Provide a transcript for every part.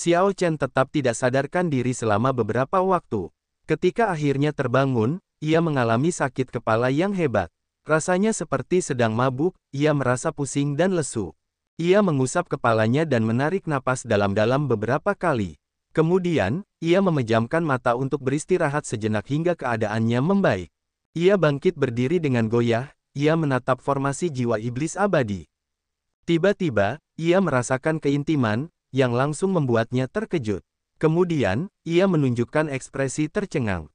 Xiao Chen tetap tidak sadarkan diri selama beberapa waktu. Ketika akhirnya terbangun, ia mengalami sakit kepala yang hebat. Rasanya seperti sedang mabuk, ia merasa pusing dan lesu. Ia mengusap kepalanya dan menarik napas dalam-dalam beberapa kali. Kemudian, ia memejamkan mata untuk beristirahat sejenak hingga keadaannya membaik. Ia bangkit berdiri dengan goyah, ia menatap formasi jiwa iblis abadi. Tiba-tiba, ia merasakan keintiman, yang langsung membuatnya terkejut. Kemudian, ia menunjukkan ekspresi tercengang.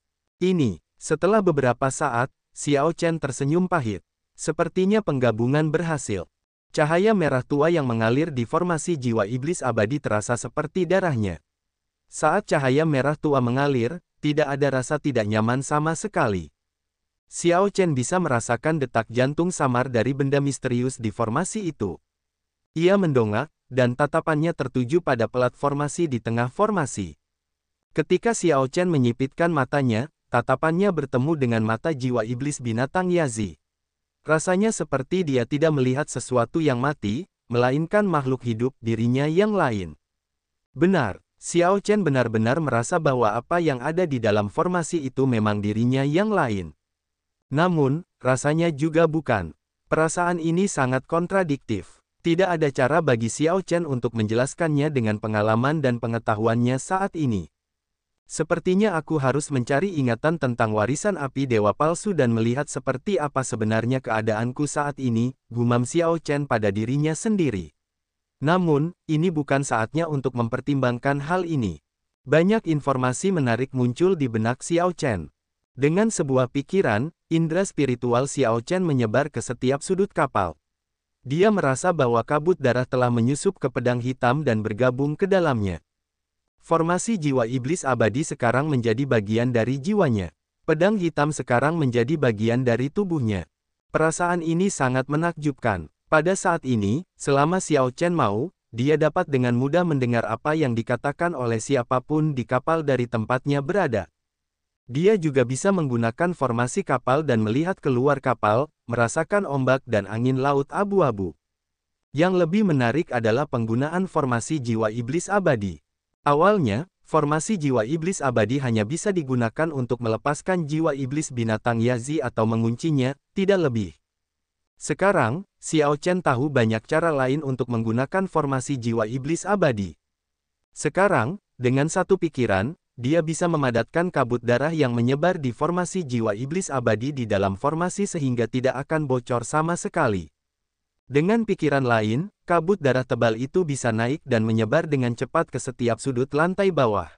Setelah beberapa saat, Xiao Chen tersenyum pahit. Sepertinya penggabungan berhasil. Cahaya merah tua yang mengalir di formasi jiwa iblis abadi terasa seperti darahnya. Saat cahaya merah tua mengalir, tidak ada rasa tidak nyaman sama sekali. Xiao Chen bisa merasakan detak jantung samar dari benda misterius di formasi itu. Ia mendongak, dan tatapannya tertuju pada pelat formasi di tengah formasi. Ketika Xiao Chen menyipitkan matanya, tatapannya bertemu dengan mata jiwa iblis binatang Yazi. Rasanya seperti dia tidak melihat sesuatu yang mati, melainkan makhluk hidup dirinya yang lain. Benar, Xiao Chen benar-benar merasa bahwa apa yang ada di dalam formasi itu memang dirinya yang lain. Namun, rasanya juga bukan. Perasaan ini sangat kontradiktif. Tidak ada cara bagi Xiao Chen untuk menjelaskannya dengan pengalaman dan pengetahuannya saat ini. Sepertinya aku harus mencari ingatan tentang warisan api dewa palsu dan melihat seperti apa sebenarnya keadaanku saat ini, gumam Xiao Chen pada dirinya sendiri. Namun, ini bukan saatnya untuk mempertimbangkan hal ini. Banyak informasi menarik muncul di benak Xiao Chen. Dengan sebuah pikiran, indera spiritual Xiao Chen menyebar ke setiap sudut kapal. Dia merasa bahwa kabut darah telah menyusup ke pedang hitam dan bergabung ke dalamnya. Formasi jiwa iblis abadi sekarang menjadi bagian dari jiwanya. Pedang hitam sekarang menjadi bagian dari tubuhnya. Perasaan ini sangat menakjubkan. Pada saat ini, selama Xiao Chen mau, dia dapat dengan mudah mendengar apa yang dikatakan oleh siapapun di kapal dari tempatnya berada. Dia juga bisa menggunakan formasi kapal dan melihat keluar kapal, merasakan ombak dan angin laut abu-abu. Yang lebih menarik adalah penggunaan formasi jiwa iblis abadi. Awalnya, formasi jiwa iblis abadi hanya bisa digunakan untuk melepaskan jiwa iblis binatang Yazi atau menguncinya, tidak lebih. Sekarang, Xiao Chen tahu banyak cara lain untuk menggunakan formasi jiwa iblis abadi. Sekarang, dengan satu pikiran, dia bisa memadatkan kabut darah yang menyebar di formasi jiwa iblis abadi di dalam formasi sehingga tidak akan bocor sama sekali. Dengan pikiran lain, kabut darah tebal itu bisa naik dan menyebar dengan cepat ke setiap sudut lantai bawah.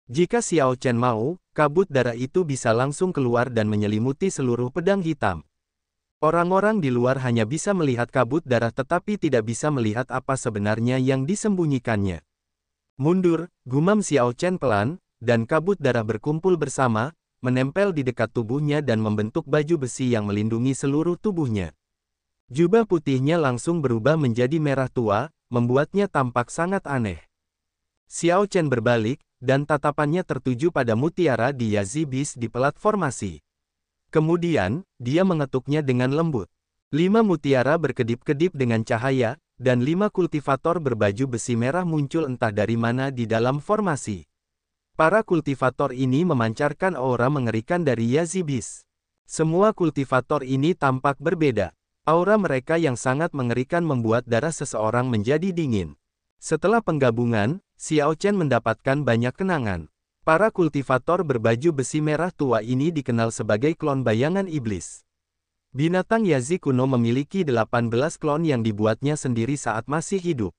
Jika Xiao Chen mau, kabut darah itu bisa langsung keluar dan menyelimuti seluruh pedang hitam. Orang-orang di luar hanya bisa melihat kabut darah tetapi tidak bisa melihat apa sebenarnya yang disembunyikannya. Mundur, gumam Xiao Chen pelan, dan kabut darah berkumpul bersama, menempel di dekat tubuhnya dan membentuk baju besi yang melindungi seluruh tubuhnya. Jubah putihnya langsung berubah menjadi merah tua, membuatnya tampak sangat aneh. Xiao Chen berbalik, dan tatapannya tertuju pada mutiara di Yazi Beast di pelat formasi. Kemudian, dia mengetuknya dengan lembut. 5 mutiara berkedip-kedip dengan cahaya, dan 5 kultivator berbaju besi merah muncul entah dari mana di dalam formasi. Para kultivator ini memancarkan aura mengerikan dari Yazi Beast. Semua kultivator ini tampak berbeda. Aura mereka yang sangat mengerikan membuat darah seseorang menjadi dingin. Setelah penggabungan, Xiao Chen mendapatkan banyak kenangan. Para kultivator berbaju besi merah tua ini dikenal sebagai klon bayangan iblis. Binatang Yazi kuno memiliki 18 klon yang dibuatnya sendiri saat masih hidup.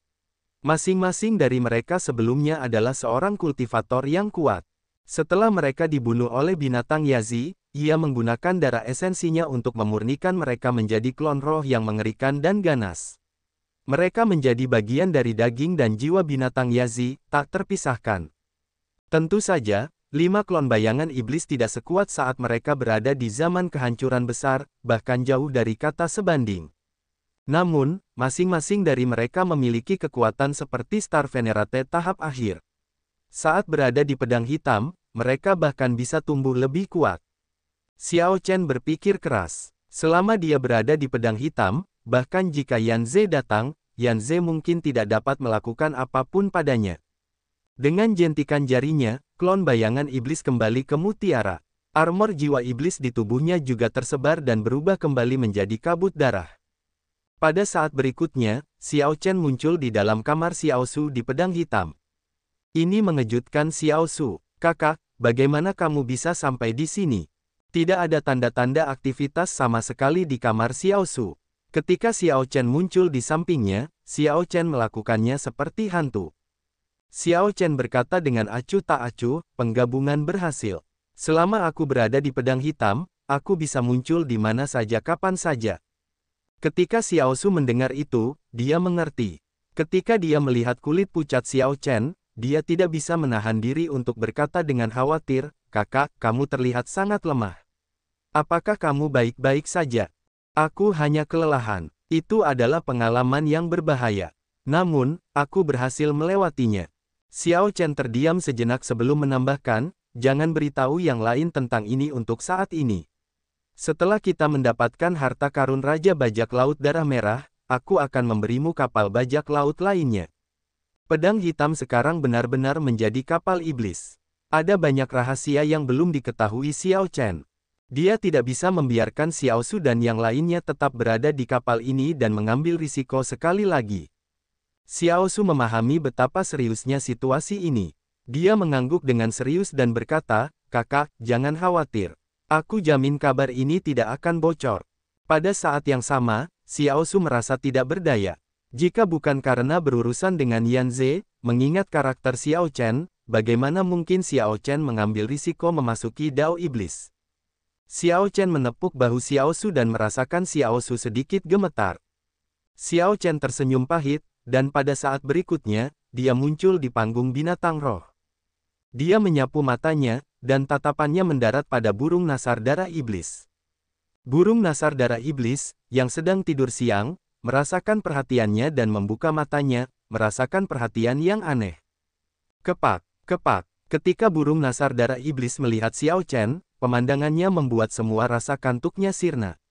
Masing-masing dari mereka sebelumnya adalah seorang kultivator yang kuat. Setelah mereka dibunuh oleh binatang Yazi, ia menggunakan darah esensinya untuk memurnikan mereka menjadi klon roh yang mengerikan dan ganas. Mereka menjadi bagian dari daging dan jiwa binatang Yazi, tak terpisahkan. Tentu saja, 5 klon bayangan iblis tidak sekuat saat mereka berada di zaman kehancuran besar, bahkan jauh dari kata sebanding. Namun, masing-masing dari mereka memiliki kekuatan seperti Star Venerate tahap akhir. Saat berada di pedang hitam, mereka bahkan bisa tumbuh lebih kuat. Xiao Chen berpikir keras. Selama dia berada di pedang hitam, bahkan jika Yan Ze datang, Yan Ze mungkin tidak dapat melakukan apapun padanya. Dengan jentikan jarinya, klon bayangan iblis kembali ke mutiara. Armor jiwa iblis di tubuhnya juga tersebar dan berubah kembali menjadi kabut darah. Pada saat berikutnya, Xiao Chen muncul di dalam kamar Xiao Su di pedang hitam. Ini mengejutkan Xiao Su. Kakak, bagaimana kamu bisa sampai di sini? Tidak ada tanda-tanda aktivitas sama sekali di kamar Xiao Su. Ketika Xiao Chen muncul di sampingnya, Xiao Chen melakukannya seperti hantu. Xiao Chen berkata dengan acuh tak acuh, penggabungan berhasil. Selama aku berada di pedang hitam, aku bisa muncul di mana saja kapan saja. Ketika Xiao Su mendengar itu, dia mengerti. Ketika dia melihat kulit pucat Xiao Chen, dia tidak bisa menahan diri untuk berkata dengan khawatir, "Kakak, kamu terlihat sangat lemah. Apakah kamu baik-baik saja?" "Aku hanya kelelahan. Itu adalah pengalaman yang berbahaya. Namun, aku berhasil melewatinya." Xiao Chen terdiam sejenak sebelum menambahkan, "Jangan beritahu yang lain tentang ini untuk saat ini. Setelah kita mendapatkan harta karun Raja Bajak Laut Darah Merah, aku akan memberimu kapal bajak laut lainnya." Pedang hitam sekarang benar-benar menjadi kapal iblis. Ada banyak rahasia yang belum diketahui Xiao Chen. Dia tidak bisa membiarkan Xiao Su dan yang lainnya tetap berada di kapal ini dan mengambil risiko sekali lagi. Xiao Su memahami betapa seriusnya situasi ini. Dia mengangguk dengan serius dan berkata, "Kakak, jangan khawatir. Aku jamin kabar ini tidak akan bocor." Pada saat yang sama, Xiao Su merasa tidak berdaya. Jika bukan karena berurusan dengan Yan Ze, mengingat karakter Xiao Chen, bagaimana mungkin Xiao Chen mengambil risiko memasuki Dao Iblis? Xiao Chen menepuk bahu Xiao Su dan merasakan Xiao Su sedikit gemetar. Xiao Chen tersenyum pahit, dan pada saat berikutnya, dia muncul di panggung binatang roh. Dia menyapu matanya, dan tatapannya mendarat pada burung nasar darah iblis. Burung nasar darah iblis, yang sedang tidur siang, merasakan perhatiannya dan membuka matanya, merasakan perhatian yang aneh. Kepak, kepak. Ketika burung nasar darah iblis melihat Xiao Chen, pemandangannya membuat semua rasa kantuknya sirna.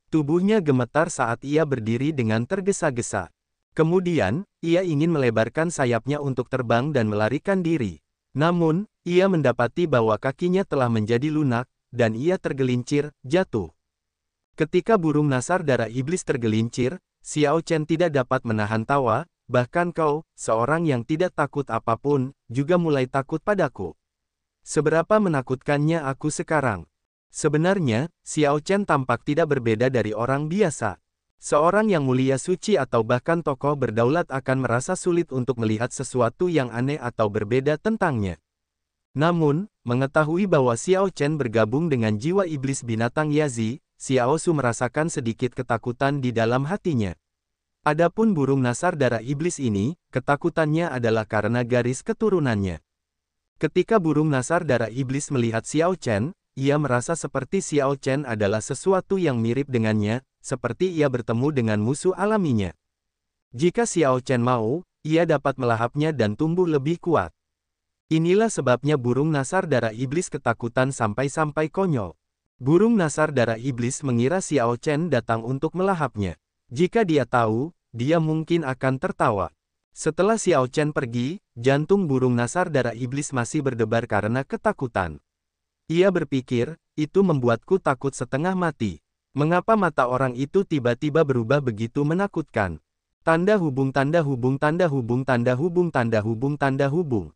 Tubuhnya gemetar saat ia berdiri dengan tergesa-gesa. Kemudian, ia ingin melebarkan sayapnya untuk terbang dan melarikan diri. Namun, ia mendapati bahwa kakinya telah menjadi lunak, dan ia tergelincir, jatuh. Ketika burung nasar darah iblis tergelincir, Xiao Chen tidak dapat menahan tawa, "Bahkan kau, seorang yang tidak takut apapun, juga mulai takut padaku. Seberapa menakutkannya aku sekarang?" Sebenarnya, Xiao Chen tampak tidak berbeda dari orang biasa. Seorang yang mulia suci atau bahkan tokoh berdaulat akan merasa sulit untuk melihat sesuatu yang aneh atau berbeda tentangnya. Namun, mengetahui bahwa Xiao Chen bergabung dengan jiwa iblis binatang Yazi, Xiao Su merasakan sedikit ketakutan di dalam hatinya. Adapun burung nasar darah iblis ini, ketakutannya adalah karena garis keturunannya. Ketika burung nasar darah iblis melihat Xiao Chen, ia merasa seperti Xiao Chen adalah sesuatu yang mirip dengannya, seperti ia bertemu dengan musuh alaminya. Jika Xiao Chen mau, ia dapat melahapnya dan tumbuh lebih kuat. Inilah sebabnya burung nasar darah iblis ketakutan sampai-sampai konyol. Burung nasar darah iblis mengira Xiao Chen datang untuk melahapnya. Jika dia tahu, dia mungkin akan tertawa. Setelah Xiao Chen pergi, jantung burung nasar darah iblis masih berdebar karena ketakutan. Ia berpikir, itu membuatku takut setengah mati. Mengapa mata orang itu tiba-tiba berubah begitu menakutkan? Tanda hubung tanda hubung tanda hubung tanda hubung tanda hubung tanda hubung.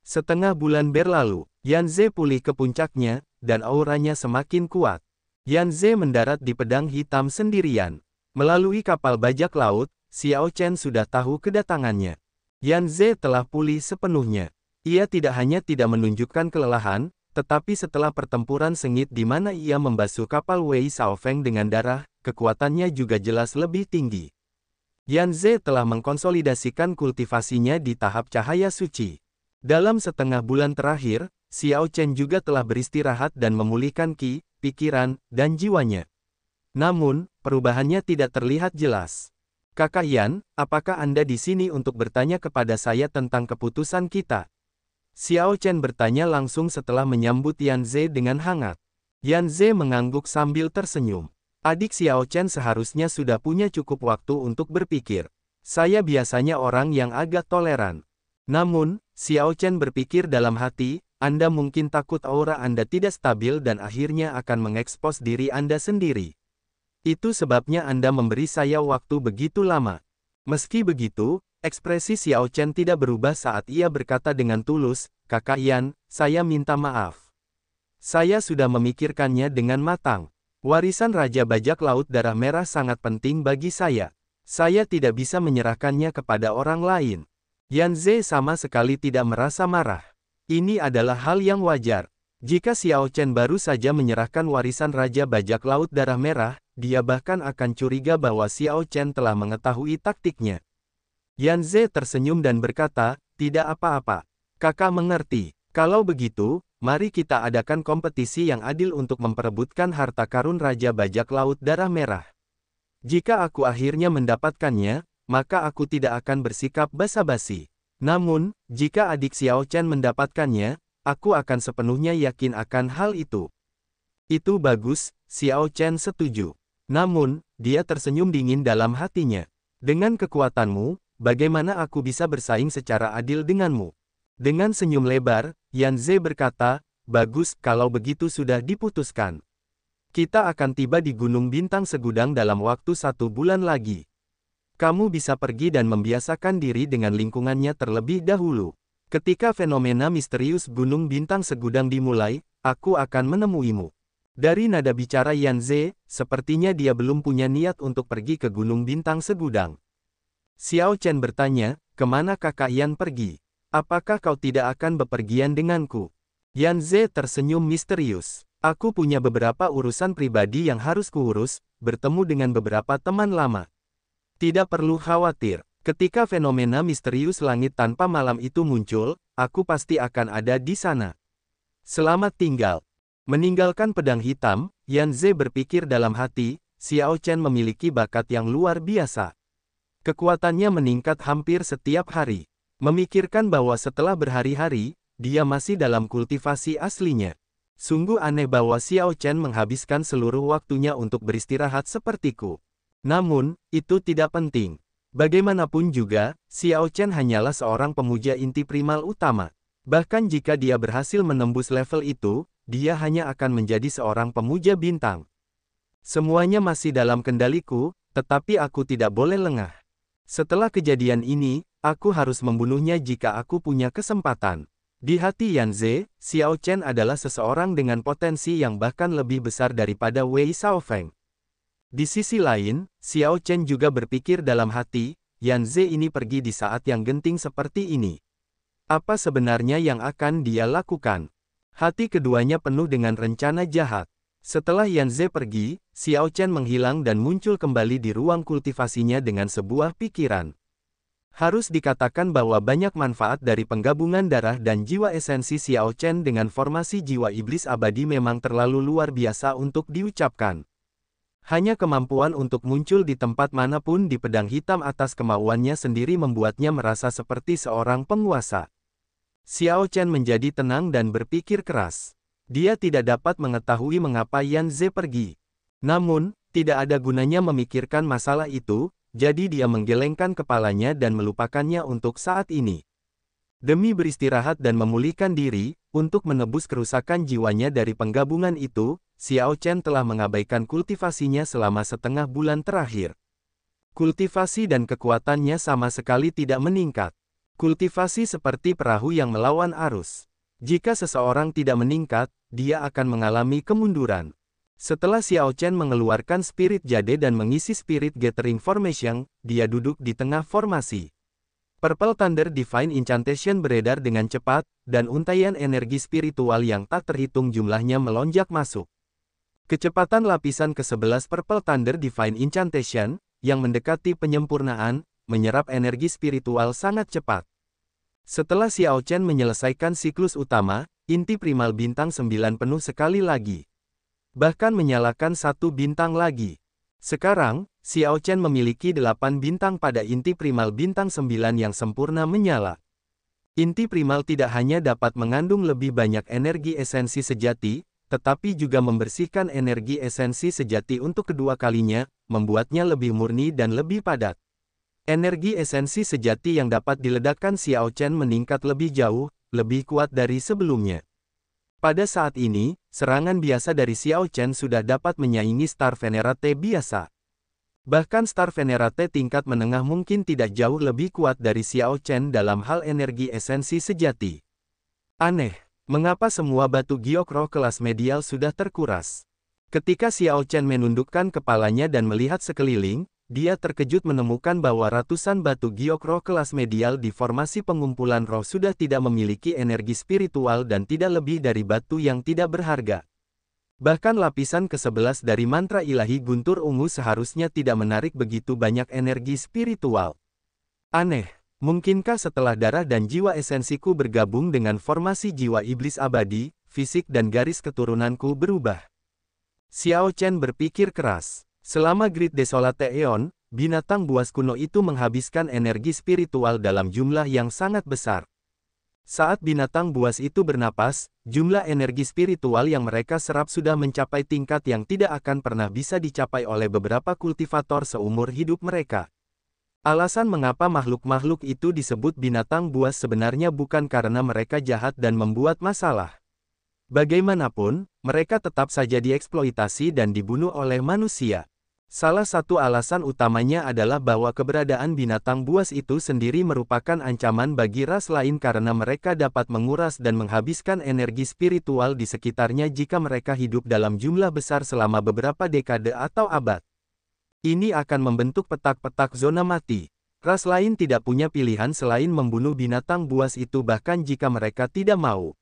Setengah bulan berlalu, Yan Ze pulih ke puncaknya, dan auranya semakin kuat. Yan Ze mendarat di pedang hitam sendirian. Melalui kapal bajak laut, Xiao Chen sudah tahu kedatangannya. Yan Ze telah pulih sepenuhnya. Ia tidak hanya tidak menunjukkan kelelahan, tetapi setelah pertempuran sengit di mana ia membasuh kapal Wei Xiaofeng dengan darah, kekuatannya juga jelas lebih tinggi. Yan Ze telah mengkonsolidasikan kultivasinya di tahap cahaya suci. Dalam setengah bulan terakhir, Xiao Chen juga telah beristirahat dan memulihkan ki, pikiran, dan jiwanya. Namun, perubahannya tidak terlihat jelas. "Kakak Yan, apakah Anda di sini untuk bertanya kepada saya tentang keputusan kita?" Xiao Chen bertanya langsung setelah menyambut Yan Ze dengan hangat. Yan Ze mengangguk sambil tersenyum. Adik Xiao Chen seharusnya sudah punya cukup waktu untuk berpikir. Saya biasanya orang yang agak toleran. Namun, Xiao Chen berpikir dalam hati, Anda mungkin takut aura Anda tidak stabil dan akhirnya akan mengekspos diri Anda sendiri. Itu sebabnya Anda memberi saya waktu begitu lama. Meski begitu, ekspresi Xiao Chen tidak berubah saat ia berkata dengan tulus, Kakak Yan, saya minta maaf. Saya sudah memikirkannya dengan matang. Warisan Raja Bajak Laut Darah Merah sangat penting bagi saya. Saya tidak bisa menyerahkannya kepada orang lain. Yan Ze sama sekali tidak merasa marah. Ini adalah hal yang wajar. Jika Xiao Chen baru saja menyerahkan warisan Raja Bajak Laut Darah Merah, dia bahkan akan curiga bahwa Xiao Chen telah mengetahui taktiknya. Yan Ze tersenyum dan berkata, tidak apa-apa. Kakak mengerti. Kalau begitu, mari kita adakan kompetisi yang adil untuk memperebutkan harta karun Raja Bajak Laut Darah Merah. Jika aku akhirnya mendapatkannya, maka aku tidak akan bersikap basa-basi. Namun, jika adik Xiao Chen mendapatkannya, aku akan sepenuhnya yakin akan hal itu. Itu bagus, Xiao Chen setuju. Namun, dia tersenyum dingin dalam hatinya. Dengan kekuatanmu, bagaimana aku bisa bersaing secara adil denganmu? Dengan senyum lebar, Yan Ze berkata, bagus, kalau begitu sudah diputuskan. Kita akan tiba di Gunung Bintang Segudang dalam waktu 1 bulan lagi. Kamu bisa pergi dan membiasakan diri dengan lingkungannya terlebih dahulu. Ketika fenomena misterius Gunung Bintang Segudang dimulai, aku akan menemuimu. Dari nada bicara Yan Ze, sepertinya dia belum punya niat untuk pergi ke Gunung Bintang Segudang. Xiao Chen bertanya, kemana kakak Yan pergi? Apakah kau tidak akan bepergian denganku? Yan Ze tersenyum misterius. Aku punya beberapa urusan pribadi yang harus kuurus, bertemu dengan beberapa teman lama. Tidak perlu khawatir, ketika fenomena misterius langit tanpa malam itu muncul, aku pasti akan ada di sana. Selamat tinggal. Meninggalkan pedang hitam, Yan Ze berpikir dalam hati, Xiao Chen memiliki bakat yang luar biasa. Kekuatannya meningkat hampir setiap hari. Memikirkan bahwa setelah berhari-hari, dia masih dalam kultivasi aslinya. Sungguh aneh bahwa Xiao Chen menghabiskan seluruh waktunya untuk beristirahat sepertiku. Namun, itu tidak penting. Bagaimanapun juga, Xiao Chen hanyalah seorang pemuja inti primal utama. Bahkan jika dia berhasil menembus level itu, dia hanya akan menjadi seorang pemuja bintang. Semuanya masih dalam kendaliku, tetapi aku tidak boleh lengah. Setelah kejadian ini, aku harus membunuhnya jika aku punya kesempatan. Di hati Yan Ze, Xiao Chen adalah seseorang dengan potensi yang bahkan lebih besar daripada Wei Xiaofeng. Di sisi lain, Xiao Chen juga berpikir dalam hati, Yan Ze ini pergi di saat yang genting seperti ini. Apa sebenarnya yang akan dia lakukan? Hati keduanya penuh dengan rencana jahat. Setelah Yan Ze pergi, Xiao Chen menghilang dan muncul kembali di ruang kultivasinya dengan sebuah pikiran. Harus dikatakan bahwa banyak manfaat dari penggabungan darah dan jiwa esensi Xiao Chen dengan formasi jiwa iblis abadi memang terlalu luar biasa untuk diucapkan. Hanya kemampuan untuk muncul di tempat manapun di pedang hitam atas kemauannya sendiri membuatnya merasa seperti seorang penguasa. Xiao Chen menjadi tenang dan berpikir keras. Dia tidak dapat mengetahui mengapa Yan Ze pergi. Namun, tidak ada gunanya memikirkan masalah itu, jadi dia menggelengkan kepalanya dan melupakannya untuk saat ini. Demi beristirahat dan memulihkan diri, untuk menebus kerusakan jiwanya dari penggabungan itu, Xiao Chen telah mengabaikan kultivasinya selama setengah bulan terakhir. Kultivasi dan kekuatannya sama sekali tidak meningkat. Kultivasi seperti perahu yang melawan arus. Jika seseorang tidak meningkat, dia akan mengalami kemunduran. Setelah Xiao Chen mengeluarkan spirit jade dan mengisi spirit gathering formation, dia duduk di tengah formasi. Purple Thunder Divine Incantation beredar dengan cepat, dan untaian energi spiritual yang tak terhitung jumlahnya melonjak masuk. Kecepatan lapisan ke-11 Purple Thunder Divine Incantation, yang mendekati penyempurnaan, menyerap energi spiritual sangat cepat. Setelah Xiao Chen menyelesaikan siklus utama, inti primal bintang 9 penuh sekali lagi. Bahkan menyalakan 1 bintang lagi. Sekarang, Xiao Chen memiliki 8 bintang pada inti primal bintang 9 yang sempurna menyala. Inti primal tidak hanya dapat mengandung lebih banyak energi esensi sejati, tetapi juga membersihkan energi esensi sejati untuk kedua kalinya, membuatnya lebih murni dan lebih padat. Energi esensi sejati yang dapat diledakkan Xiao Chen meningkat lebih jauh, lebih kuat dari sebelumnya. Pada saat ini, serangan biasa dari Xiao Chen sudah dapat menyaingi Star Venerate biasa. Bahkan Star Venerate tingkat menengah mungkin tidak jauh lebih kuat dari Xiao Chen dalam hal energi esensi sejati. Aneh, mengapa semua batu giok roh kelas medial sudah terkuras? Ketika Xiao Chen menundukkan kepalanya dan melihat sekeliling, dia terkejut menemukan bahwa ratusan batu giok roh kelas medial di formasi pengumpulan roh sudah tidak memiliki energi spiritual dan tidak lebih dari batu yang tidak berharga. Bahkan lapisan ke-11 dari mantra ilahi guntur ungu seharusnya tidak menarik begitu banyak energi spiritual. Aneh, mungkinkah setelah darah dan jiwa esensiku bergabung dengan formasi jiwa iblis abadi, fisik dan garis keturunanku berubah? Xiao Chen berpikir keras. Selama Great Desolate Aeon, binatang buas kuno itu menghabiskan energi spiritual dalam jumlah yang sangat besar. Saat binatang buas itu bernapas, jumlah energi spiritual yang mereka serap sudah mencapai tingkat yang tidak akan pernah bisa dicapai oleh beberapa kultivator seumur hidup mereka. Alasan mengapa makhluk-makhluk itu disebut binatang buas sebenarnya bukan karena mereka jahat dan membuat masalah. Bagaimanapun, mereka tetap saja dieksploitasi dan dibunuh oleh manusia. Salah satu alasan utamanya adalah bahwa keberadaan binatang buas itu sendiri merupakan ancaman bagi ras lain karena mereka dapat menguras dan menghabiskan energi spiritual di sekitarnya jika mereka hidup dalam jumlah besar selama beberapa dekade atau abad. Ini akan membentuk petak-petak zona mati. Ras lain tidak punya pilihan selain membunuh binatang buas itu bahkan jika mereka tidak mau.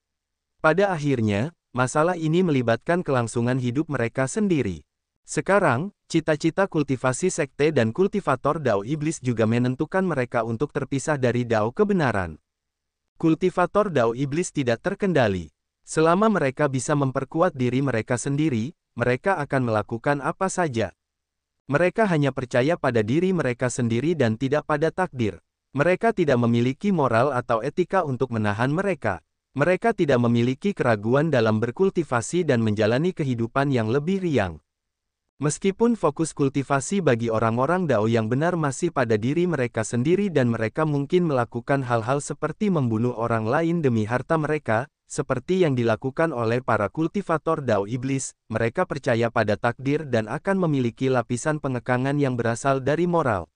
Pada akhirnya, masalah ini melibatkan kelangsungan hidup mereka sendiri. Sekarang, cita-cita kultivasi sekte dan kultivator Dao Iblis juga menentukan mereka untuk terpisah dari Dao kebenaran. Kultivator Dao Iblis tidak terkendali. Selama mereka bisa memperkuat diri mereka sendiri, mereka akan melakukan apa saja. Mereka hanya percaya pada diri mereka sendiri dan tidak pada takdir. Mereka tidak memiliki moral atau etika untuk menahan mereka. Mereka tidak memiliki keraguan dalam berkultivasi dan menjalani kehidupan yang lebih riang. Meskipun fokus kultivasi bagi orang-orang Dao yang benar masih pada diri mereka sendiri dan mereka mungkin melakukan hal-hal seperti membunuh orang lain demi harta mereka, seperti yang dilakukan oleh para kultivator Dao Iblis, mereka percaya pada takdir dan akan memiliki lapisan pengekangan yang berasal dari moral.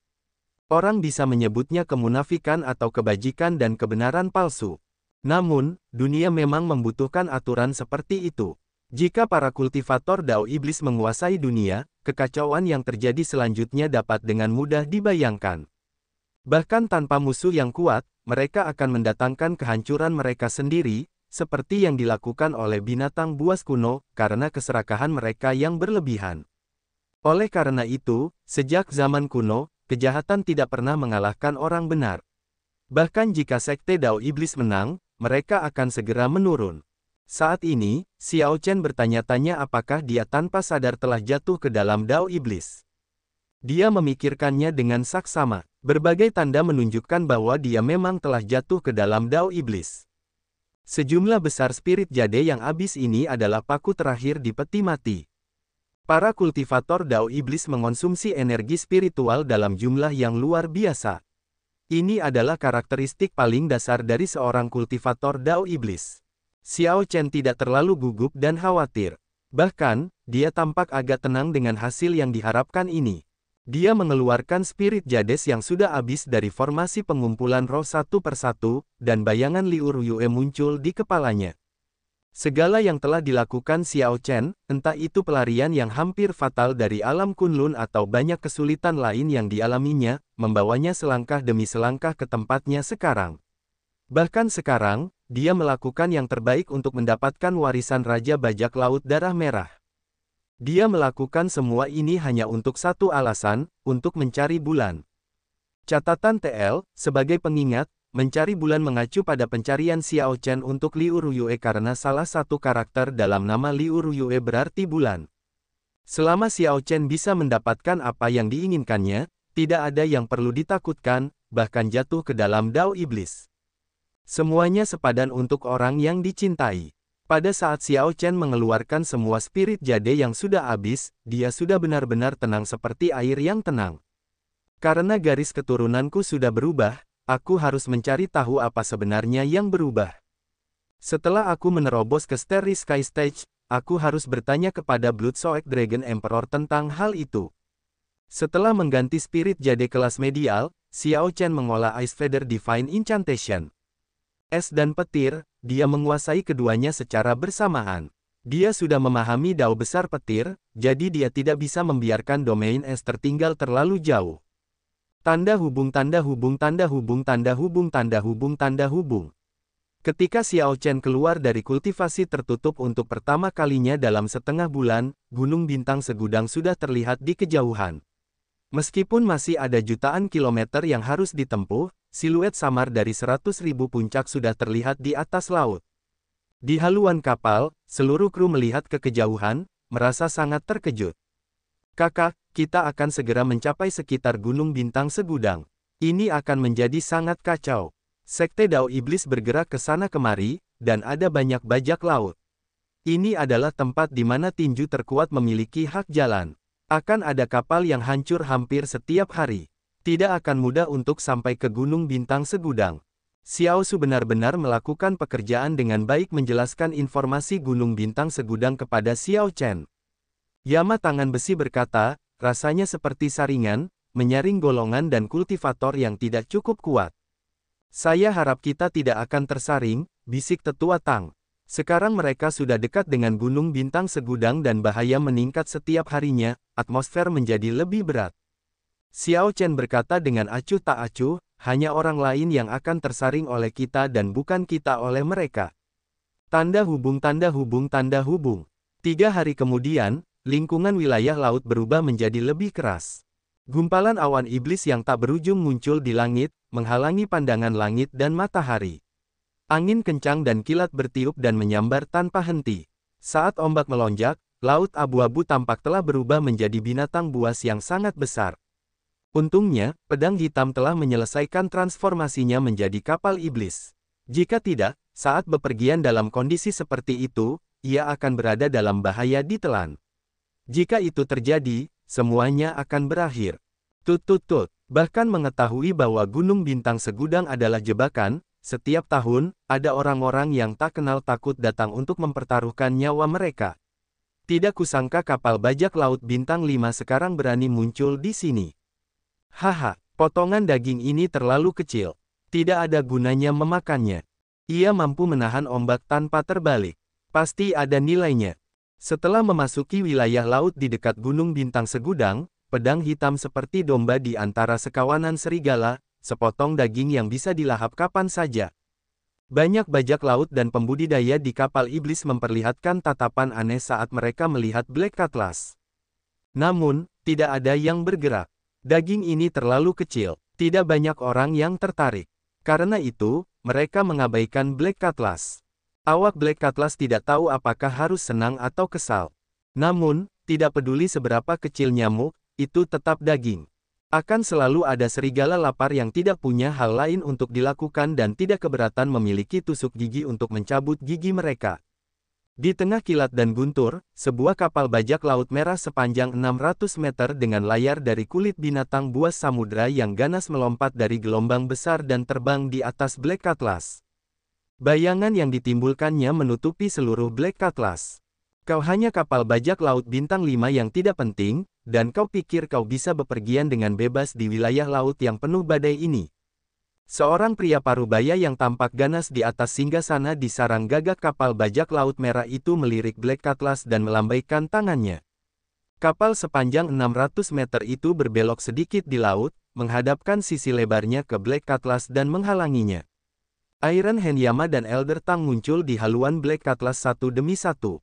Orang bisa menyebutnya kemunafikan atau kebajikan dan kebenaran palsu. Namun, dunia memang membutuhkan aturan seperti itu. Jika para kultivator Dao Iblis menguasai dunia, kekacauan yang terjadi selanjutnya dapat dengan mudah dibayangkan. Bahkan tanpa musuh yang kuat, mereka akan mendatangkan kehancuran mereka sendiri, seperti yang dilakukan oleh binatang buas kuno, karena keserakahan mereka yang berlebihan. Oleh karena itu, sejak zaman kuno, kejahatan tidak pernah mengalahkan orang benar. Bahkan jika sekte Dao Iblis menang, mereka akan segera menurun. Saat ini, Xiao Chen bertanya-tanya apakah dia tanpa sadar telah jatuh ke dalam Dao Iblis. Dia memikirkannya dengan saksama. Berbagai tanda menunjukkan bahwa dia memang telah jatuh ke dalam Dao Iblis. Sejumlah besar spirit jade yang abis ini adalah paku terakhir di peti mati. Para kultivator Dao Iblis mengonsumsi energi spiritual dalam jumlah yang luar biasa. Ini adalah karakteristik paling dasar dari seorang kultivator Dao Iblis. Xiao Chen tidak terlalu gugup dan khawatir. Bahkan, dia tampak agak tenang dengan hasil yang diharapkan ini. Dia mengeluarkan spirit jades yang sudah habis dari formasi pengumpulan roh satu persatu, dan bayangan Liu Ruyue muncul di kepalanya. Segala yang telah dilakukan Xiao Chen, entah itu pelarian yang hampir fatal dari alam Kunlun atau banyak kesulitan lain yang dialaminya, membawanya selangkah demi selangkah ke tempatnya sekarang. Bahkan sekarang, dia melakukan yang terbaik untuk mendapatkan warisan Raja Bajak Laut Darah Merah. Dia melakukan semua ini hanya untuk satu alasan, untuk mencari bulan. Catatan TL, sebagai pengingat, mencari bulan mengacu pada pencarian Xiao Chen untuk Liu Ruyue karena salah satu karakter dalam nama Liu Ruyue berarti bulan. Selama Xiao Chen bisa mendapatkan apa yang diinginkannya, tidak ada yang perlu ditakutkan, bahkan jatuh ke dalam Dao Iblis. Semuanya sepadan untuk orang yang dicintai. Pada saat Xiao Chen mengeluarkan semua spirit jade yang sudah habis, dia sudah benar-benar tenang seperti air yang tenang. Karena garis keturunanku sudah berubah, aku harus mencari tahu apa sebenarnya yang berubah. Setelah aku menerobos ke Starry Sky Stage, aku harus bertanya kepada Bloodsoaked Dragon Emperor tentang hal itu. Setelah mengganti spirit jade kelas medial, Xiao Chen mengolah Ice Feather Divine Incantation. Es dan petir, dia menguasai keduanya secara bersamaan. Dia sudah memahami dao besar petir, jadi dia tidak bisa membiarkan domain es tertinggal terlalu jauh. Tanda hubung tanda hubung tanda hubung tanda hubung tanda hubung tanda hubung. Ketika Xiao Chen keluar dari kultivasi tertutup untuk pertama kalinya dalam setengah bulan, Gunung Bintang Segudang sudah terlihat di kejauhan. Meskipun masih ada jutaan kilometer yang harus ditempuh, siluet samar dari 100.000 puncak sudah terlihat di atas laut. Di haluan kapal, seluruh kru melihat ke kejauhan, merasa sangat terkejut. Kakak, kita akan segera mencapai sekitar Gunung Bintang Segudang. Ini akan menjadi sangat kacau. Sekte Dao Iblis bergerak ke sana kemari, dan ada banyak bajak laut. Ini adalah tempat di mana tinju terkuat memiliki hak jalan. Akan ada kapal yang hancur hampir setiap hari. Tidak akan mudah untuk sampai ke Gunung Bintang Segudang. Xiao Su benar-benar melakukan pekerjaan dengan baik menjelaskan informasi Gunung Bintang Segudang kepada Xiao Chen. Yama tangan besi berkata, rasanya seperti saringan, menyaring golongan dan kultivator yang tidak cukup kuat. Saya harap kita tidak akan tersaring, bisik tetua Tang. Sekarang mereka sudah dekat dengan Gunung Bintang Segudang dan bahaya meningkat setiap harinya, atmosfer menjadi lebih berat. Xiao Chen berkata dengan acuh tak acuh, hanya orang lain yang akan tersaring oleh kita dan bukan kita oleh mereka. Tanda hubung tanda hubung tanda hubung. 3 hari kemudian, lingkungan wilayah laut berubah menjadi lebih keras. Gumpalan awan iblis yang tak berujung muncul di langit, menghalangi pandangan langit dan matahari. Angin kencang dan kilat bertiup dan menyambar tanpa henti. Saat ombak melonjak, laut abu-abu tampak telah berubah menjadi binatang buas yang sangat besar. Untungnya, pedang hitam telah menyelesaikan transformasinya menjadi kapal iblis. Jika tidak, saat bepergian dalam kondisi seperti itu, ia akan berada dalam bahaya ditelan. Jika itu terjadi, semuanya akan berakhir. Tut. Bahkan mengetahui bahwa Gunung Bintang Segudang adalah jebakan, setiap tahun, ada orang-orang yang tak kenal takut datang untuk mempertaruhkan nyawa mereka. Tidak kusangka kapal bajak laut bintang 5 sekarang berani muncul di sini. Haha, potongan daging ini terlalu kecil. Tidak ada gunanya memakannya. Ia mampu menahan ombak tanpa terbalik. Pasti ada nilainya. Setelah memasuki wilayah laut di dekat Gunung Bintang Segudang, pedang hitam seperti domba di antara sekawanan serigala, sepotong daging yang bisa dilahap kapan saja. Banyak bajak laut dan pembudidaya di kapal iblis memperlihatkan tatapan aneh saat mereka melihat Black Cutlass. Namun, tidak ada yang bergerak. Daging ini terlalu kecil, tidak banyak orang yang tertarik. Karena itu, mereka mengabaikan Black Cutlass. Awak Black Cutlass tidak tahu apakah harus senang atau kesal. Namun, tidak peduli seberapa kecil nyamuk, itu tetap daging. Akan selalu ada serigala lapar yang tidak punya hal lain untuk dilakukan dan tidak keberatan memiliki tusuk gigi untuk mencabut gigi mereka. Di tengah kilat dan guntur, sebuah kapal bajak laut merah sepanjang 600 meter dengan layar dari kulit binatang buas samudra yang ganas melompat dari gelombang besar dan terbang di atas Black Cutlass. Bayangan yang ditimbulkannya menutupi seluruh Black Cutlass. Kau hanya kapal bajak laut bintang 5 yang tidak penting, dan kau pikir kau bisa bepergian dengan bebas di wilayah laut yang penuh badai ini. Seorang pria parubaya yang tampak ganas di atas singgasana di sarang gagak kapal bajak laut merah itu melirik Black Cutlass dan melambaikan tangannya. Kapal sepanjang 600 meter itu berbelok sedikit di laut, menghadapkan sisi lebarnya ke Black Cutlass dan menghalanginya. Iron Hand Yama dan Elder Tang muncul di haluan Black Cutlass satu demi satu.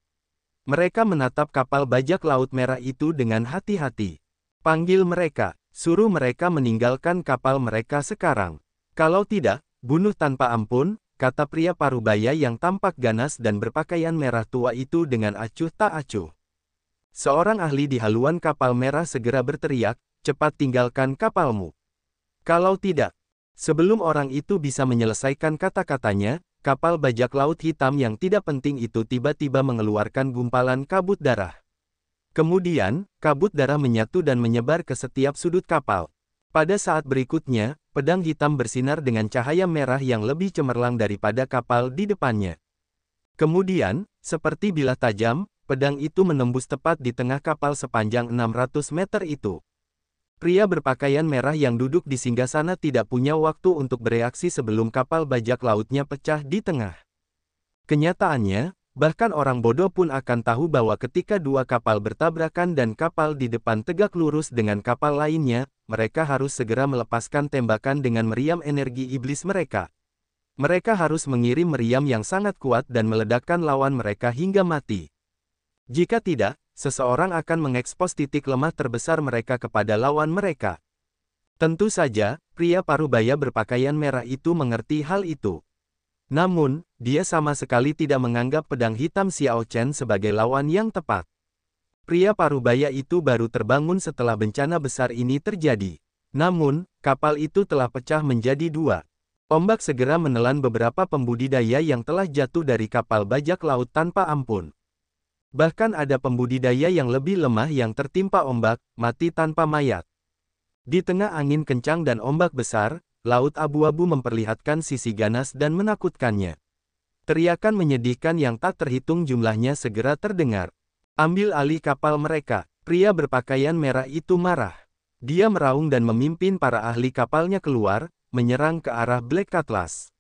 Mereka menatap kapal bajak laut merah itu dengan hati-hati. Panggil mereka, suruh mereka meninggalkan kapal mereka sekarang. Kalau tidak, bunuh tanpa ampun, kata pria parubaya yang tampak ganas dan berpakaian merah tua itu dengan acuh tak acuh. Seorang ahli di haluan kapal merah segera berteriak, cepat tinggalkan kapalmu. Kalau tidak, sebelum orang itu bisa menyelesaikan kata-katanya, kapal bajak laut hitam yang tidak penting itu tiba-tiba mengeluarkan gumpalan kabut darah. Kemudian, kabut darah menyatu dan menyebar ke setiap sudut kapal. Pada saat berikutnya, pedang hitam bersinar dengan cahaya merah yang lebih cemerlang daripada kapal di depannya. Kemudian, seperti bilah tajam, pedang itu menembus tepat di tengah kapal sepanjang 600 meter itu. Pria berpakaian merah yang duduk di singgasana tidak punya waktu untuk bereaksi sebelum kapal bajak lautnya pecah di tengah. Kenyataannya, bahkan orang bodoh pun akan tahu bahwa ketika dua kapal bertabrakan dan kapal di depan tegak lurus dengan kapal lainnya, mereka harus segera melepaskan tembakan dengan meriam energi iblis mereka. Mereka harus mengirim meriam yang sangat kuat dan meledakkan lawan mereka hingga mati. Jika tidak, seseorang akan mengekspos titik lemah terbesar mereka kepada lawan mereka. Tentu saja, pria parubaya berpakaian merah itu mengerti hal itu. Namun, dia sama sekali tidak menganggap pedang hitam Xiao Chen sebagai lawan yang tepat. Pria parubaya itu baru terbangun setelah bencana besar ini terjadi. Namun, kapal itu telah pecah menjadi dua. Ombak segera menelan beberapa pembudidaya yang telah jatuh dari kapal bajak laut tanpa ampun. Bahkan ada pembudidaya yang lebih lemah yang tertimpa ombak, mati tanpa mayat. Di tengah angin kencang dan ombak besar, laut abu-abu memperlihatkan sisi ganas dan menakutkannya. Teriakan menyedihkan yang tak terhitung jumlahnya segera terdengar. Ambil alih kapal mereka, pria berpakaian merah itu marah. Dia meraung dan memimpin para ahli kapalnya keluar, menyerang ke arah Black Cutlass.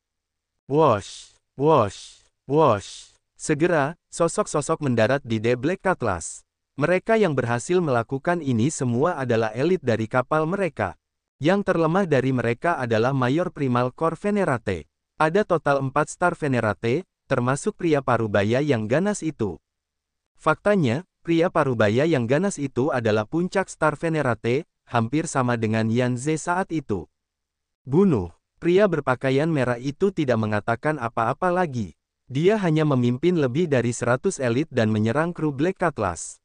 Wosh, wosh, wosh. Segera, sosok-sosok mendarat di The Black Cutlass. Mereka yang berhasil melakukan ini semua adalah elit dari kapal mereka. Yang terlemah dari mereka adalah Mayor Primal Corps Venerate. Ada total 4 Star Venerate, termasuk pria parubaya yang ganas itu. Faktanya, pria parubaya yang ganas itu adalah puncak Star Venerate, hampir sama dengan Yan Ze saat itu. Bunuh. Pria berpakaian merah itu tidak mengatakan apa-apa lagi. Dia hanya memimpin lebih dari 100 elit dan menyerang kru Black Cutlass.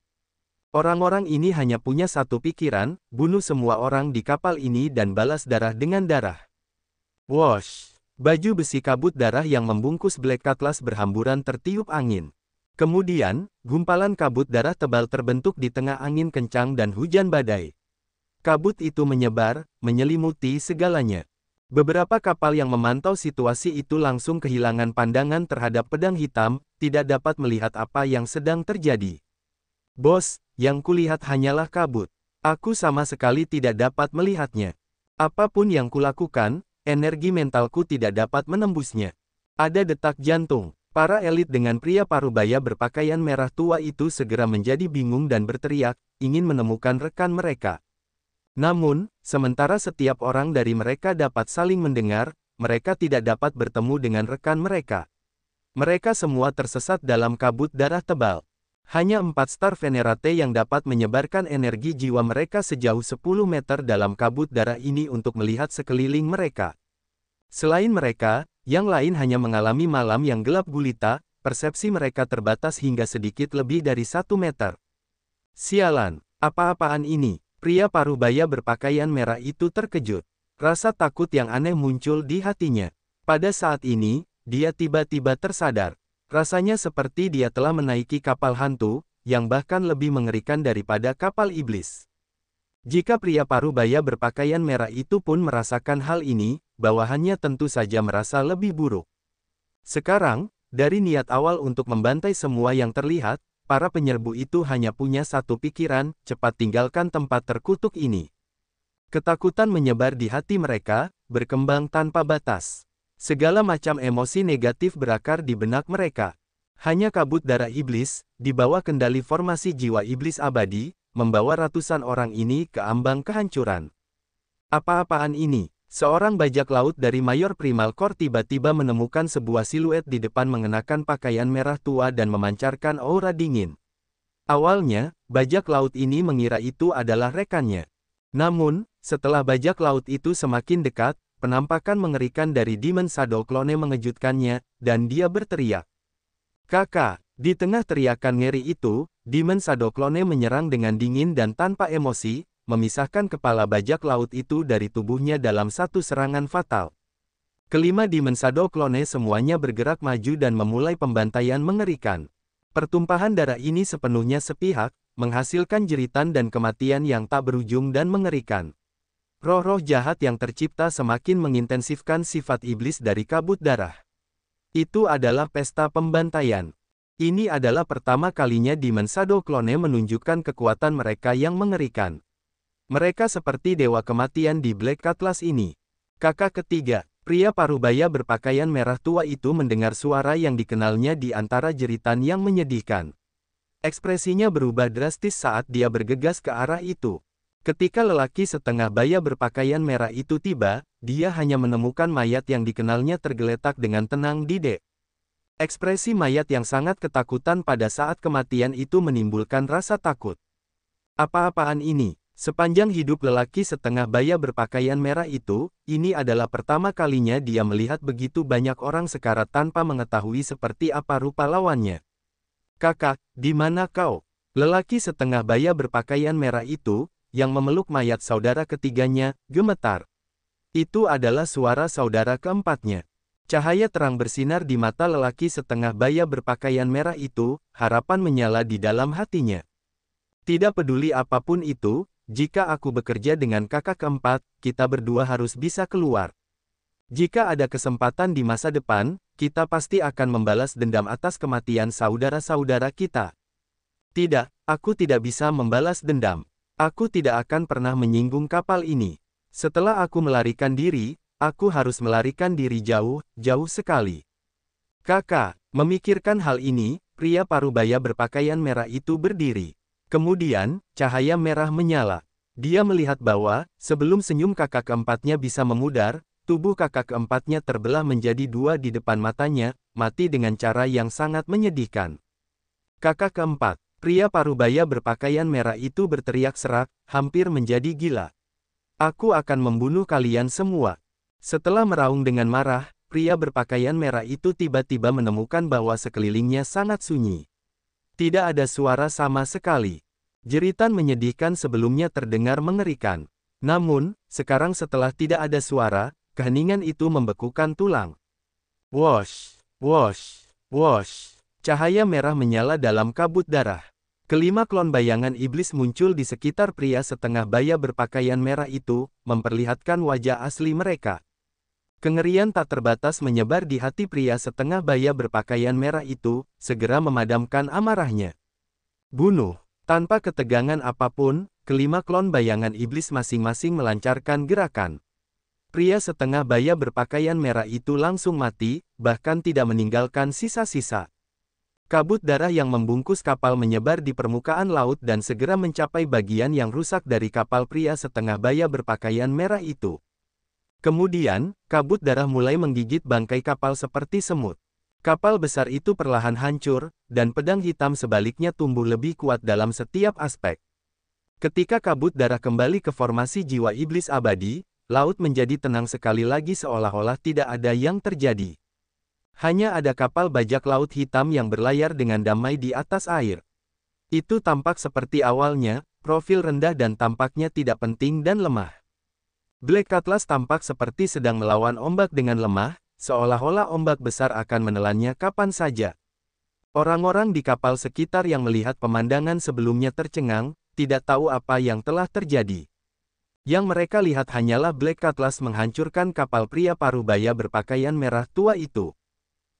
Orang-orang ini hanya punya satu pikiran, bunuh semua orang di kapal ini dan balas darah dengan darah. Wosh! Baju besi kabut darah yang membungkus Black Cutlass berhamburan tertiup angin. Kemudian, gumpalan kabut darah tebal terbentuk di tengah angin kencang dan hujan badai. Kabut itu menyebar, menyelimuti segalanya. Beberapa kapal yang memantau situasi itu langsung kehilangan pandangan terhadap pedang hitam, tidak dapat melihat apa yang sedang terjadi. Bos, yang kulihat hanyalah kabut. Aku sama sekali tidak dapat melihatnya. Apapun yang kulakukan, energi mentalku tidak dapat menembusnya. Ada detak jantung. Para elit dengan pria parubaya berpakaian merah tua itu segera menjadi bingung dan berteriak, ingin menemukan rekan mereka. Namun, sementara setiap orang dari mereka dapat saling mendengar, mereka tidak dapat bertemu dengan rekan mereka. Mereka semua tersesat dalam kabut darah tebal. Hanya 4 Star Venerate yang dapat menyebarkan energi jiwa mereka sejauh 10 meter dalam kabut darah ini untuk melihat sekeliling mereka. Selain mereka, yang lain hanya mengalami malam yang gelap gulita, persepsi mereka terbatas hingga sedikit lebih dari 1 meter. Sialan, apa-apaan ini? Pria parubaya berpakaian merah itu terkejut. Rasa takut yang aneh muncul di hatinya. Pada saat ini, dia tiba-tiba tersadar. Rasanya seperti dia telah menaiki kapal hantu, yang bahkan lebih mengerikan daripada kapal iblis. Jika pria parubaya berpakaian merah itu pun merasakan hal ini, bawahannya tentu saja merasa lebih buruk. Sekarang, dari niat awal untuk membantai semua yang terlihat, para penyerbu itu hanya punya satu pikiran, cepat tinggalkan tempat terkutuk ini. Ketakutan menyebar di hati mereka, berkembang tanpa batas. Segala macam emosi negatif berakar di benak mereka. Hanya kabut darah iblis, di bawah kendali formasi jiwa iblis abadi, membawa ratusan orang ini ke ambang kehancuran. Apa-apaan ini? Seorang bajak laut dari Mayor Primal Corps tiba-tiba menemukan sebuah siluet di depan mengenakan pakaian merah tua dan memancarkan aura dingin. Awalnya, bajak laut ini mengira itu adalah rekannya. Namun, setelah bajak laut itu semakin dekat, penampakan mengerikan dari Demon Shadow Clone mengejutkannya, dan dia berteriak. "Kakak!" Di tengah teriakan ngeri itu, Demon Shadow Clone menyerang dengan dingin dan tanpa emosi, memisahkan kepala bajak laut itu dari tubuhnya dalam satu serangan fatal. Kelima Demon Shadow Clone semuanya bergerak maju dan memulai pembantaian mengerikan. Pertumpahan darah ini sepenuhnya sepihak, menghasilkan jeritan dan kematian yang tak berujung dan mengerikan. Roh-roh jahat yang tercipta semakin mengintensifkan sifat iblis dari kabut darah. Itu adalah pesta pembantaian. Ini adalah pertama kalinya Demon Shadow Clone menunjukkan kekuatan mereka yang mengerikan. Mereka seperti dewa kematian di Black Atlas ini. Kakak ketiga, pria parubaya berpakaian merah tua itu mendengar suara yang dikenalnya di antara jeritan yang menyedihkan. Ekspresinya berubah drastis saat dia bergegas ke arah itu. Ketika lelaki setengah baya berpakaian merah itu tiba, dia hanya menemukan mayat yang dikenalnya tergeletak dengan tenang di dek. Ekspresi mayat yang sangat ketakutan pada saat kematian itu menimbulkan rasa takut. Apa-apaan ini? Sepanjang hidup lelaki setengah baya berpakaian merah itu, ini adalah pertama kalinya dia melihat begitu banyak orang sekarat tanpa mengetahui seperti apa rupa lawannya. Kakak, di mana kau? Lelaki setengah baya berpakaian merah itu, yang memeluk mayat saudara ketiganya, gemetar. Itu adalah suara saudara keempatnya. Cahaya terang bersinar di mata lelaki setengah baya berpakaian merah itu, harapan menyala di dalam hatinya. Tidak peduli apapun itu, jika aku bekerja dengan kakak keempat, kita berdua harus bisa keluar. Jika ada kesempatan di masa depan, kita pasti akan membalas dendam atas kematian saudara-saudara kita. Tidak, aku tidak bisa membalas dendam. Aku tidak akan pernah menyinggung kapal ini. Setelah aku melarikan diri, aku harus melarikan diri jauh, jauh sekali. Kakak, memikirkan hal ini, pria parubaya berpakaian merah itu berdiri. Kemudian, cahaya merah menyala. Dia melihat bahwa, sebelum senyum kakak keempatnya bisa memudar, tubuh kakak keempatnya terbelah menjadi dua di depan matanya, mati dengan cara yang sangat menyedihkan. Kakak keempat, pria parubaya berpakaian merah itu berteriak serak, hampir menjadi gila. Aku akan membunuh kalian semua. Setelah meraung dengan marah, pria berpakaian merah itu tiba-tiba menemukan bahwa sekelilingnya sangat sunyi. Tidak ada suara sama sekali. Jeritan menyedihkan sebelumnya terdengar mengerikan. Namun, sekarang setelah tidak ada suara, keheningan itu membekukan tulang. Wosh, wosh, wosh. Cahaya merah menyala dalam kabut darah. Kelima klon bayangan iblis muncul di sekitar pria setengah baya berpakaian merah itu, memperlihatkan wajah asli mereka. Kengerian tak terbatas menyebar di hati pria setengah baya berpakaian merah itu, segera memadamkan amarahnya. Bunuh. Tanpa ketegangan apapun, kelima klon bayangan iblis masing-masing melancarkan gerakan. Pria setengah baya berpakaian merah itu langsung mati, bahkan tidak meninggalkan sisa-sisa. Kabut darah yang membungkus kapal menyebar di permukaan laut dan segera mencapai bagian yang rusak dari kapal pria setengah baya berpakaian merah itu. Kemudian, kabut darah mulai menggigit bangkai kapal seperti semut. Kapal besar itu perlahan hancur, dan pedang hitam sebaliknya tumbuh lebih kuat dalam setiap aspek. Ketika kabut darah kembali ke formasi jiwa iblis abadi, laut menjadi tenang sekali lagi seolah-olah tidak ada yang terjadi. Hanya ada kapal bajak laut hitam yang berlayar dengan damai di atas air. Itu tampak seperti awalnya, profil rendah dan tampaknya tidak penting dan lemah. Black Atlas tampak seperti sedang melawan ombak dengan lemah, seolah-olah ombak besar akan menelannya kapan saja. Orang-orang di kapal sekitar yang melihat pemandangan sebelumnya tercengang, tidak tahu apa yang telah terjadi. Yang mereka lihat hanyalah Black Atlas menghancurkan kapal pria parubaya berpakaian merah tua itu.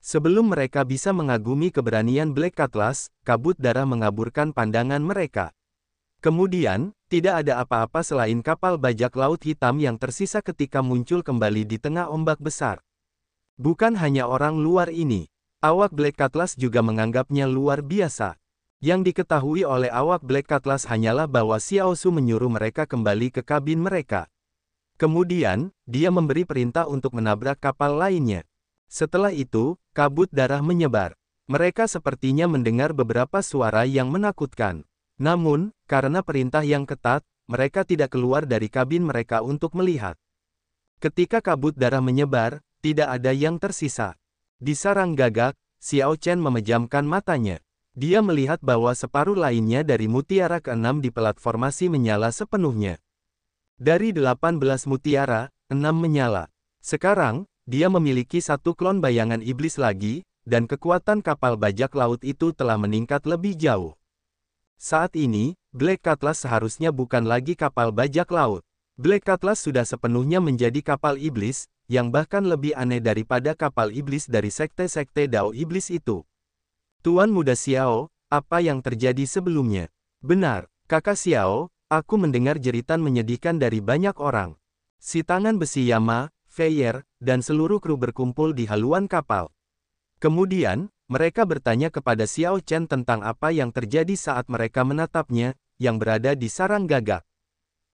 Sebelum mereka bisa mengagumi keberanian Black Atlas, kabut darah mengaburkan pandangan mereka. Kemudian, tidak ada apa-apa selain kapal bajak laut hitam yang tersisa ketika muncul kembali di tengah ombak besar. Bukan hanya orang luar ini, awak Black Atlas juga menganggapnya luar biasa. Yang diketahui oleh awak Black Atlas hanyalah bahwa Xiao Su menyuruh mereka kembali ke kabin mereka. Kemudian, dia memberi perintah untuk menabrak kapal lainnya. Setelah itu, kabut darah menyebar. Mereka sepertinya mendengar beberapa suara yang menakutkan. Namun, karena perintah yang ketat, mereka tidak keluar dari kabin mereka untuk melihat. Ketika kabut darah menyebar, tidak ada yang tersisa. Di sarang gagak, Xiao Chen memejamkan matanya. Dia melihat bahwa separuh lainnya dari mutiara ke-6 di platformasi menyala sepenuhnya. Dari 18 mutiara, 6 menyala. Sekarang, dia memiliki satu klon bayangan iblis lagi, dan kekuatan kapal bajak laut itu telah meningkat lebih jauh. Saat ini, Black Atlas seharusnya bukan lagi kapal bajak laut. Black Cutlass sudah sepenuhnya menjadi kapal iblis, yang bahkan lebih aneh daripada kapal iblis dari sekte-sekte Dao Iblis itu. Tuan Muda Xiao, apa yang terjadi sebelumnya? Benar, Kakak Xiao, aku mendengar jeritan menyedihkan dari banyak orang. Si tangan besi Yama, Feier, dan seluruh kru berkumpul di haluan kapal. Kemudian, mereka bertanya kepada Xiao Chen tentang apa yang terjadi saat mereka menatapnya, yang berada di sarang gagak.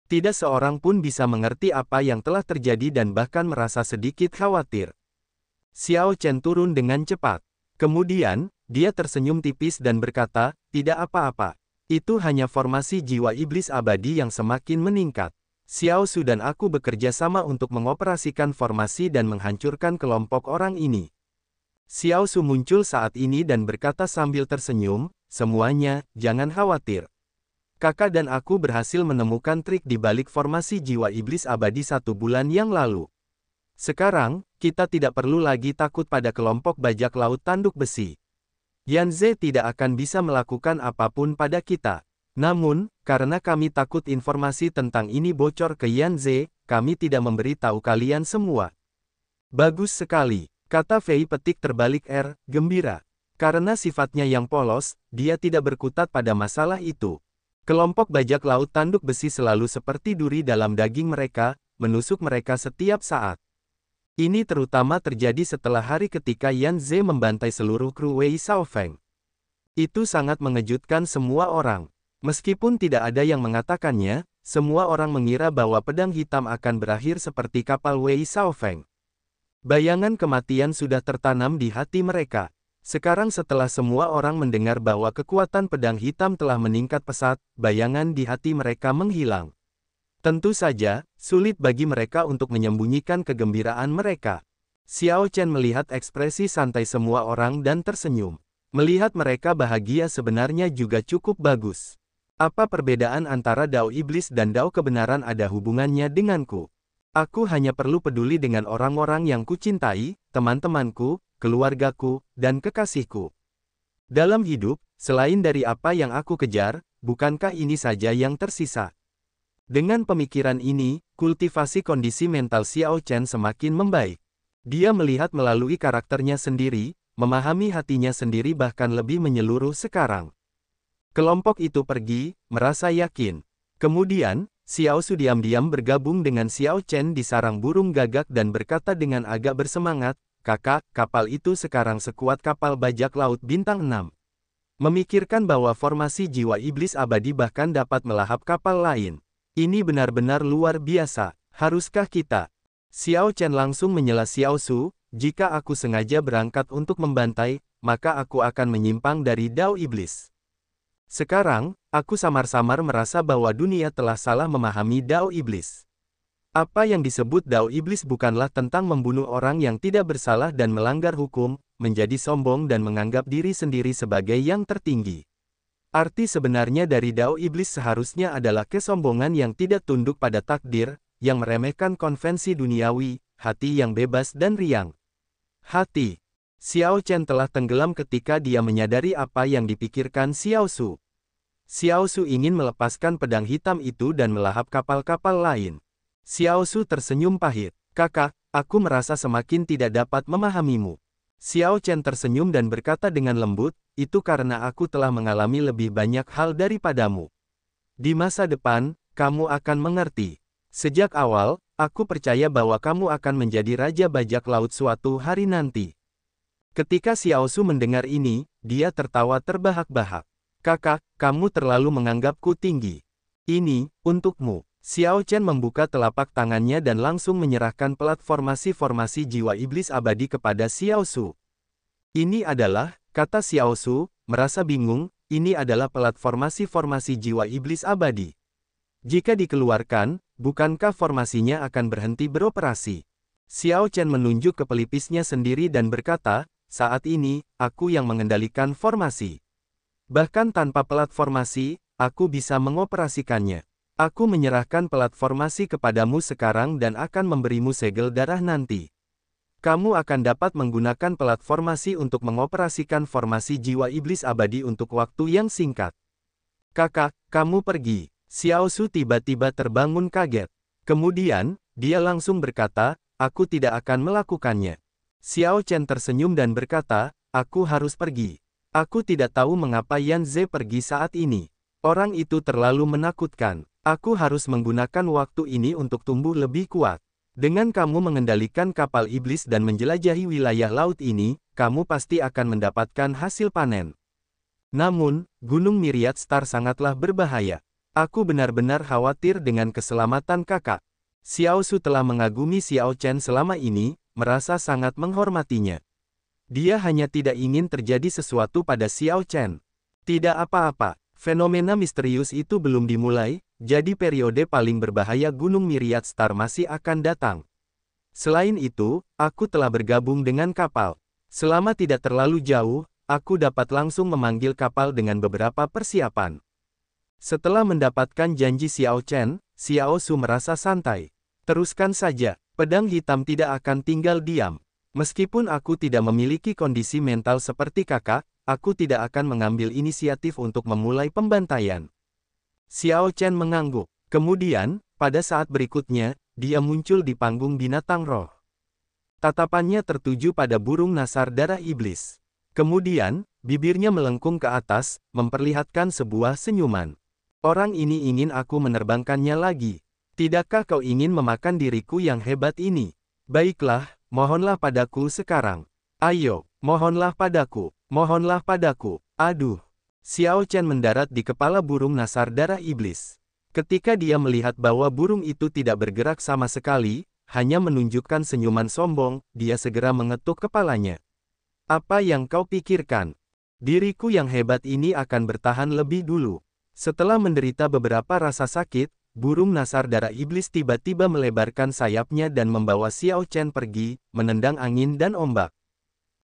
Tidak seorang pun bisa mengerti apa yang telah terjadi dan bahkan merasa sedikit khawatir. Xiao Chen turun dengan cepat. Kemudian, dia tersenyum tipis dan berkata, "Tidak apa-apa. Itu hanya formasi jiwa iblis abadi yang semakin meningkat. Xiao Su dan aku bekerja sama untuk mengoperasikan formasi dan menghancurkan kelompok orang ini." Xiao Su muncul saat ini dan berkata sambil tersenyum, "Semuanya, jangan khawatir. Kakak dan aku berhasil menemukan trik di balik formasi jiwa iblis abadi 1 bulan yang lalu. Sekarang, kita tidak perlu lagi takut pada kelompok bajak laut tanduk besi. Yanze tidak akan bisa melakukan apapun pada kita. Namun, karena kami takut informasi tentang ini bocor ke Yanze, kami tidak memberitahu kalian semua." "Bagus sekali," kata Fei petik terbalik gembira. Karena sifatnya yang polos, dia tidak berkutat pada masalah itu. Kelompok bajak laut tanduk besi selalu seperti duri dalam daging mereka, menusuk mereka setiap saat. Ini terutama terjadi setelah hari ketika Yan Ze membantai seluruh kru Wei Xiaofeng. Itu sangat mengejutkan semua orang. Meskipun tidak ada yang mengatakannya, semua orang mengira bahwa pedang hitam akan berakhir seperti kapal Wei Xiaofeng. Bayangan kematian sudah tertanam di hati mereka. Sekarang setelah semua orang mendengar bahwa kekuatan pedang hitam telah meningkat pesat, bayangan di hati mereka menghilang. Tentu saja, sulit bagi mereka untuk menyembunyikan kegembiraan mereka. Xiao Chen melihat ekspresi santai semua orang dan tersenyum. Melihat mereka bahagia sebenarnya juga cukup bagus. Apa perbedaan antara Dao Iblis dan Dao Kebenaran ada hubungannya denganku? Aku hanya perlu peduli dengan orang-orang yang kucintai, teman-temanku, keluargaku, dan kekasihku. Dalam hidup, selain dari apa yang aku kejar, bukankah ini saja yang tersisa? Dengan pemikiran ini, kultivasi kondisi mental Xiao Chen semakin membaik. Dia melihat melalui karakternya sendiri, memahami hatinya sendiri bahkan lebih menyeluruh sekarang. Kelompok itu pergi, merasa yakin. Kemudian, Xiao Su diam-diam bergabung dengan Xiao Chen di sarang burung gagak dan berkata dengan agak bersemangat, "Kakak, kapal itu sekarang sekuat kapal bajak laut bintang 6. Memikirkan bahwa formasi jiwa iblis abadi bahkan dapat melahap kapal lain. Ini benar-benar luar biasa. Haruskah kita?" Xiao Chen langsung menyela Xiao Su, "Jika aku sengaja berangkat untuk membantai, maka aku akan menyimpang dari Dao Iblis. Sekarang, aku samar-samar merasa bahwa dunia telah salah memahami Dao Iblis. Apa yang disebut Dao Iblis bukanlah tentang membunuh orang yang tidak bersalah dan melanggar hukum, menjadi sombong dan menganggap diri sendiri sebagai yang tertinggi. Arti sebenarnya dari Dao Iblis seharusnya adalah kesombongan yang tidak tunduk pada takdir, yang meremehkan konvensi duniawi, hati yang bebas dan riang." Hati. Xiao Chen telah tenggelam ketika dia menyadari apa yang dipikirkan Xiao Su. Xiao Su ingin melepaskan pedang hitam itu dan melahap kapal-kapal lain. Xiao Su tersenyum pahit. "Kakak, aku merasa semakin tidak dapat memahamimu." Xiao Chen tersenyum dan berkata dengan lembut, "Itu karena aku telah mengalami lebih banyak hal daripadamu. Di masa depan, kamu akan mengerti. Sejak awal, aku percaya bahwa kamu akan menjadi Raja Bajak Laut suatu hari nanti." Ketika Xiao Su mendengar ini, dia tertawa terbahak-bahak. "Kakak, kamu terlalu menganggapku tinggi. Ini, untukmu." Xiao Chen membuka telapak tangannya dan langsung menyerahkan pelat formasi jiwa iblis abadi kepada Xiao Su. "Ini adalah," kata Xiao Su, merasa bingung, "ini adalah pelat formasi jiwa iblis abadi. Jika dikeluarkan, bukankah formasinya akan berhenti beroperasi?" Xiao Chen menunjuk ke pelipisnya sendiri dan berkata, "Saat ini, aku yang mengendalikan formasi. Bahkan tanpa pelat formasi, aku bisa mengoperasikannya. Aku menyerahkan pelat formasi kepadamu sekarang dan akan memberimu segel darah nanti. Kamu akan dapat menggunakan pelat formasi untuk mengoperasikan formasi jiwa iblis abadi untuk waktu yang singkat." "Kakak, kamu pergi." Xiao Su tiba-tiba terbangun kaget. Kemudian, dia langsung berkata, aku tidak akan melakukannya. Xiao Chen tersenyum dan berkata, aku harus pergi. Aku tidak tahu mengapa Yan Ze pergi saat ini. Orang itu terlalu menakutkan. Aku harus menggunakan waktu ini untuk tumbuh lebih kuat. Dengan kamu mengendalikan kapal iblis dan menjelajahi wilayah laut ini, kamu pasti akan mendapatkan hasil panen. Namun, Gunung Myriad Star sangatlah berbahaya. Aku benar-benar khawatir dengan keselamatan kakak. Xiao Su telah mengagumi Xiao Chen selama ini, merasa sangat menghormatinya. Dia hanya tidak ingin terjadi sesuatu pada Xiao Chen. Tidak apa-apa, fenomena misterius itu belum dimulai, jadi periode paling berbahaya Gunung Myriad Star masih akan datang. Selain itu, aku telah bergabung dengan kapal. Selama tidak terlalu jauh, aku dapat langsung memanggil kapal dengan beberapa persiapan. Setelah mendapatkan janji Xiao Chen, Xiao Su merasa santai. Teruskan saja, pedang hitam tidak akan tinggal diam. Meskipun aku tidak memiliki kondisi mental seperti kakak, aku tidak akan mengambil inisiatif untuk memulai pembantaian. Xiao Chen mengangguk. Kemudian, pada saat berikutnya, dia muncul di panggung binatang roh. Tatapannya tertuju pada burung nasar darah iblis. Kemudian, bibirnya melengkung ke atas, memperlihatkan sebuah senyuman. Orang ini ingin aku menerbangkannya lagi. Tidakkah kau ingin memakan diriku yang hebat ini? Baiklah, mohonlah padaku sekarang. Ayo, mohonlah padaku, mohonlah padaku. Aduh. Xiao Chen mendarat di kepala burung nasar darah iblis. Ketika dia melihat bahwa burung itu tidak bergerak sama sekali, hanya menunjukkan senyuman sombong, dia segera mengetuk kepalanya. Apa yang kau pikirkan? Diriku yang hebat ini akan bertahan lebih dulu. Setelah menderita beberapa rasa sakit, burung nasar darah iblis tiba-tiba melebarkan sayapnya dan membawa Xiao Chen pergi, menendang angin dan ombak.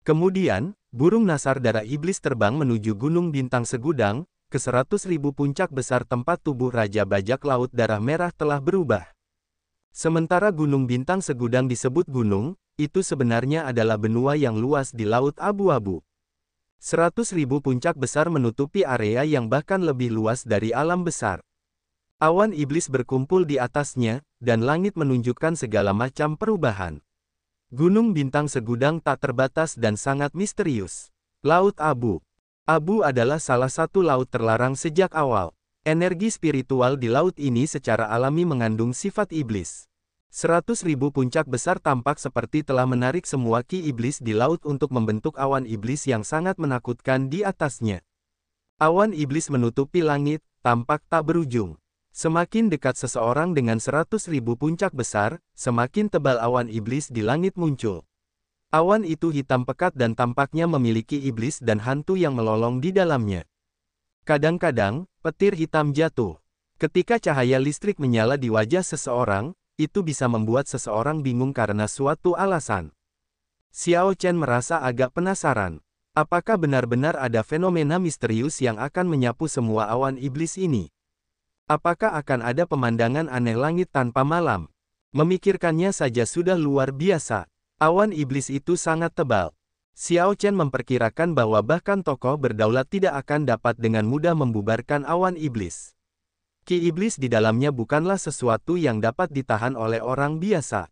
Kemudian, burung nasar darah iblis terbang menuju Gunung Bintang Segudang, ke 100.000 puncak besar tempat tubuh Raja Bajak Laut Darah Merah telah berubah. Sementara Gunung Bintang Segudang disebut gunung, itu sebenarnya adalah benua yang luas di Laut Abu-Abu. 100.000 puncak besar menutupi area yang bahkan lebih luas dari alam besar. Awan iblis berkumpul di atasnya, dan langit menunjukkan segala macam perubahan. Gunung Bintang Segudang tak terbatas dan sangat misterius. Laut Abu. Abu adalah salah satu laut terlarang sejak awal. Energi spiritual di laut ini secara alami mengandung sifat iblis. 100.000 puncak besar tampak seperti telah menarik semua ki iblis di laut untuk membentuk awan iblis yang sangat menakutkan di atasnya. Awan iblis menutupi langit, tampak tak berujung. Semakin dekat seseorang dengan 100.000 puncak besar, semakin tebal awan iblis di langit muncul. Awan itu hitam pekat dan tampaknya memiliki iblis dan hantu yang melolong di dalamnya. Kadang-kadang, petir hitam jatuh. Ketika cahaya listrik menyala di wajah seseorang, itu bisa membuat seseorang bingung karena suatu alasan. Xiao Chen merasa agak penasaran. Apakah benar-benar ada fenomena misterius yang akan menyapu semua awan iblis ini? Apakah akan ada pemandangan aneh langit tanpa malam? Memikirkannya saja sudah luar biasa. Awan iblis itu sangat tebal. Xiao Chen memperkirakan bahwa bahkan tokoh berdaulat tidak akan dapat dengan mudah membubarkan awan iblis. Ki iblis di dalamnya bukanlah sesuatu yang dapat ditahan oleh orang biasa.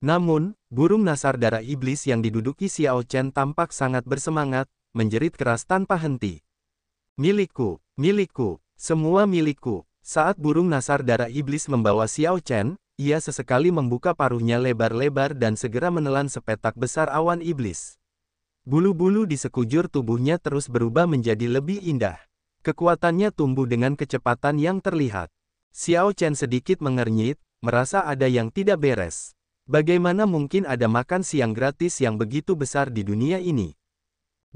Namun, burung nasar darah iblis yang diduduki Xiao Chen tampak sangat bersemangat, menjerit keras tanpa henti. Milikku, milikku, semua milikku. Saat burung nasar darah iblis membawa Xiao Chen, ia sesekali membuka paruhnya lebar-lebar dan segera menelan sepetak besar awan iblis. Bulu-bulu di sekujur tubuhnya terus berubah menjadi lebih indah. Kekuatannya tumbuh dengan kecepatan yang terlihat. Xiao Chen sedikit mengernyit, merasa ada yang tidak beres. Bagaimana mungkin ada makan siang gratis yang begitu besar di dunia ini?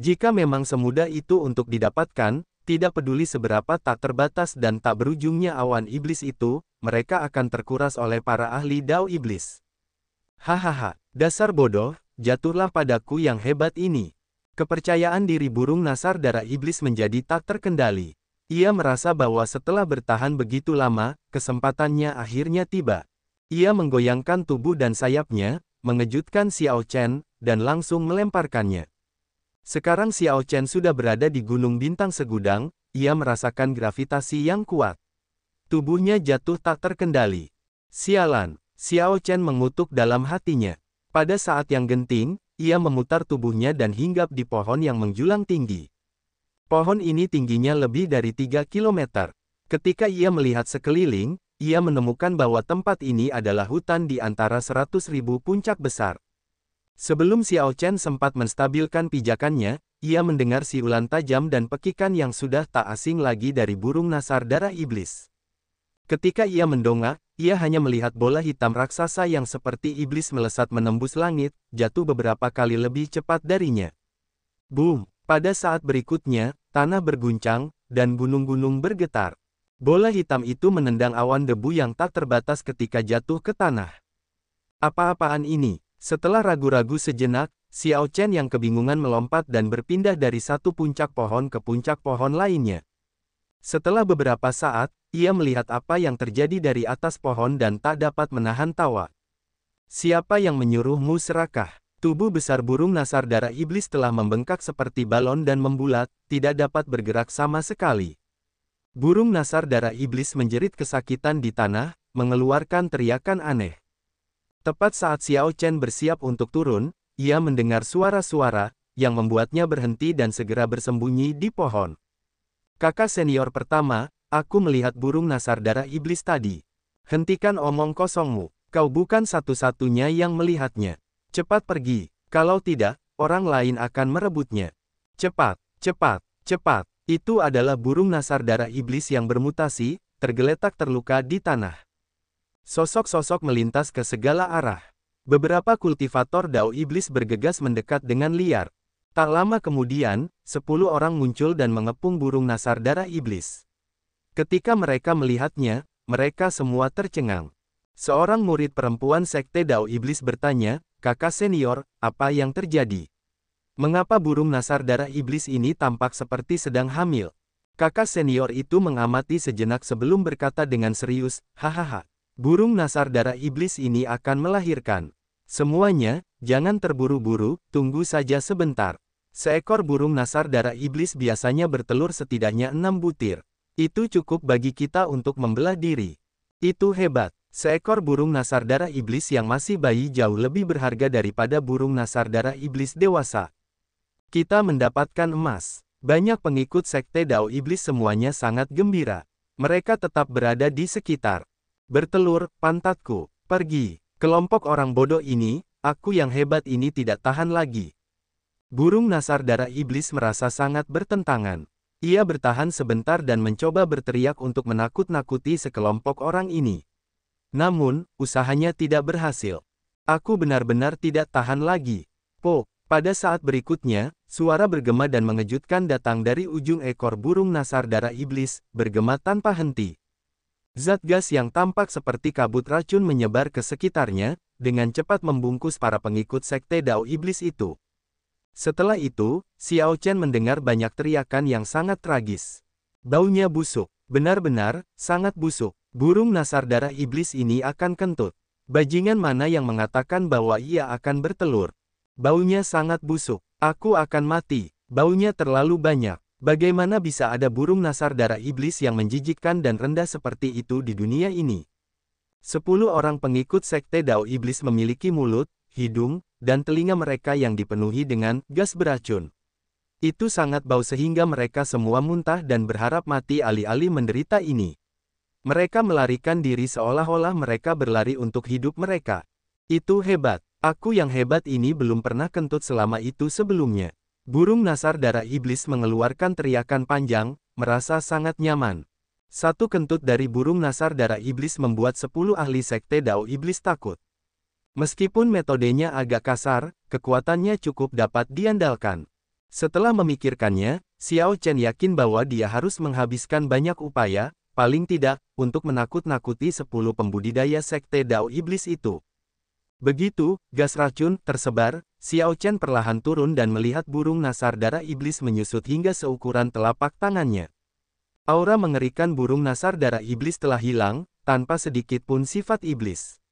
Jika memang semudah itu untuk didapatkan, tidak peduli seberapa tak terbatas dan tak berujungnya awan iblis itu, mereka akan terkuras oleh para ahli Dao iblis. Hahaha, dasar bodoh, jatuhlah padaku yang hebat ini. Kepercayaan diri burung nasar darah iblis menjadi tak terkendali. Ia merasa bahwa setelah bertahan begitu lama, kesempatannya akhirnya tiba. Ia menggoyangkan tubuh dan sayapnya, mengejutkan Xiao Chen, dan langsung melemparkannya. Sekarang Xiao Chen sudah berada di Gunung Bintang Segudang, ia merasakan gravitasi yang kuat. Tubuhnya jatuh tak terkendali. Sialan, Xiao Chen mengutuk dalam hatinya. Pada saat yang genting, ia memutar tubuhnya dan hinggap di pohon yang menjulang tinggi. Pohon ini tingginya lebih dari 3 kilometer. Ketika ia melihat sekeliling, ia menemukan bahwa tempat ini adalah hutan di antara 100.000 puncak besar. Sebelum Xiao Chen sempat menstabilkan pijakannya, ia mendengar siulan tajam dan pekikan yang sudah tak asing lagi dari burung nasar darah iblis. Ketika ia mendongak, ia hanya melihat bola hitam raksasa yang seperti iblis melesat menembus langit, jatuh beberapa kali lebih cepat darinya. Boom! Pada saat berikutnya, tanah berguncang, dan gunung-gunung bergetar. Bola hitam itu menendang awan debu yang tak terbatas ketika jatuh ke tanah. Apa-apaan ini? Setelah ragu-ragu sejenak, Xiao Chen yang kebingungan melompat dan berpindah dari satu puncak pohon ke puncak pohon lainnya. Setelah beberapa saat, ia melihat apa yang terjadi dari atas pohon dan tak dapat menahan tawa. Siapa yang menyuruhmu serakah? Tubuh besar burung nasar darah iblis telah membengkak seperti balon dan membulat, tidak dapat bergerak sama sekali. Burung nasar darah iblis menjerit kesakitan di tanah, mengeluarkan teriakan aneh. Tepat saat Xiao Chen bersiap untuk turun, ia mendengar suara-suara, yang membuatnya berhenti dan segera bersembunyi di pohon. Kakak senior pertama, aku melihat burung nasar darah iblis tadi. Hentikan omong kosongmu, kau bukan satu-satunya yang melihatnya. Cepat pergi, kalau tidak, orang lain akan merebutnya. Cepat, cepat, cepat. Itu adalah burung nasar darah iblis yang bermutasi, tergeletak terluka di tanah. Sosok-sosok melintas ke segala arah. Beberapa kultivator dao iblis bergegas mendekat dengan liar. Tak lama kemudian, 10 orang muncul dan mengepung burung nasar darah iblis. Ketika mereka melihatnya, mereka semua tercengang. Seorang murid perempuan sekte dao iblis bertanya, "Kakak senior, apa yang terjadi? Mengapa burung nasar darah iblis ini tampak seperti sedang hamil?" Kakak senior itu mengamati sejenak sebelum berkata dengan serius, "Hahaha, burung nasar darah iblis ini akan melahirkan. Semuanya, jangan terburu-buru, tunggu saja sebentar. Seekor burung nasar darah iblis biasanya bertelur setidaknya 6 butir. Itu cukup bagi kita untuk membelah diri. Itu hebat. Seekor burung nasar darah iblis yang masih bayi jauh lebih berharga daripada burung nasar darah iblis dewasa. Kita mendapatkan emas." Banyak pengikut sekte dao iblis semuanya sangat gembira. Mereka tetap berada di sekitar. "Bertelur, pantatku. Pergi. Kelompok orang bodoh ini, aku yang hebat ini tidak tahan lagi." Burung nasar darah iblis merasa sangat bertentangan. Ia bertahan sebentar dan mencoba berteriak untuk menakut-nakuti sekelompok orang ini. Namun, usahanya tidak berhasil. "Aku benar-benar tidak tahan lagi." Po, pada saat berikutnya, suara bergema dan mengejutkan datang dari ujung ekor burung nasar darah iblis, bergema tanpa henti. Zat gas yang tampak seperti kabut racun menyebar ke sekitarnya, dengan cepat membungkus para pengikut sekte dao iblis itu. Setelah itu, Xiao Chen mendengar banyak teriakan yang sangat tragis. Baunya busuk, benar-benar, sangat busuk. Burung nasar darah iblis ini akan kentut. Bajingan mana yang mengatakan bahwa ia akan bertelur? Baunya sangat busuk. Aku akan mati. Baunya terlalu banyak. Bagaimana bisa ada burung nasar darah iblis yang menjijikkan dan rendah seperti itu di dunia ini? 10 orang pengikut sekte dao iblis memiliki mulut, hidung, dan telinga mereka yang dipenuhi dengan gas beracun. Itu sangat bau sehingga mereka semua muntah dan berharap mati alih-alih menderita ini. Mereka melarikan diri seolah-olah mereka berlari untuk hidup mereka. Itu hebat. Aku yang hebat ini belum pernah kentut selama itu sebelumnya. Burung nasar darah iblis mengeluarkan teriakan panjang, merasa sangat nyaman. Satu kentut dari burung nasar darah iblis membuat 10 ahli sekte dao iblis takut. Meskipun metodenya agak kasar, kekuatannya cukup dapat diandalkan. Setelah memikirkannya, Xiao Chen yakin bahwa dia harus menghabiskan banyak upaya, paling tidak, untuk menakut-nakuti 10 pembudidaya sekte dao iblis itu. Begitu, gas racun tersebar, Xiao Chen perlahan turun dan melihat burung nasar darah iblis menyusut hingga seukuran telapak tangannya. Aura mengerikan burung nasar darah iblis telah hilang, tanpa sedikit pun sifat iblis.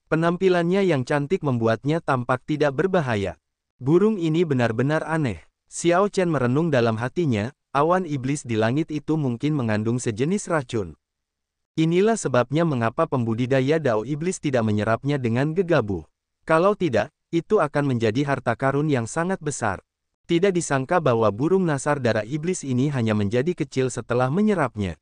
Penampilannya yang cantik membuatnya tampak tidak berbahaya. Burung ini benar-benar aneh. Xiao Chen merenung dalam hatinya, awan iblis di langit itu mungkin mengandung sejenis racun. Inilah sebabnya mengapa pembudidaya Dao Iblis tidak menyerapnya dengan gegabah. Kalau tidak, itu akan menjadi harta karun yang sangat besar. Tidak disangka bahwa burung nasar darah iblis ini hanya menjadi kecil setelah menyerapnya.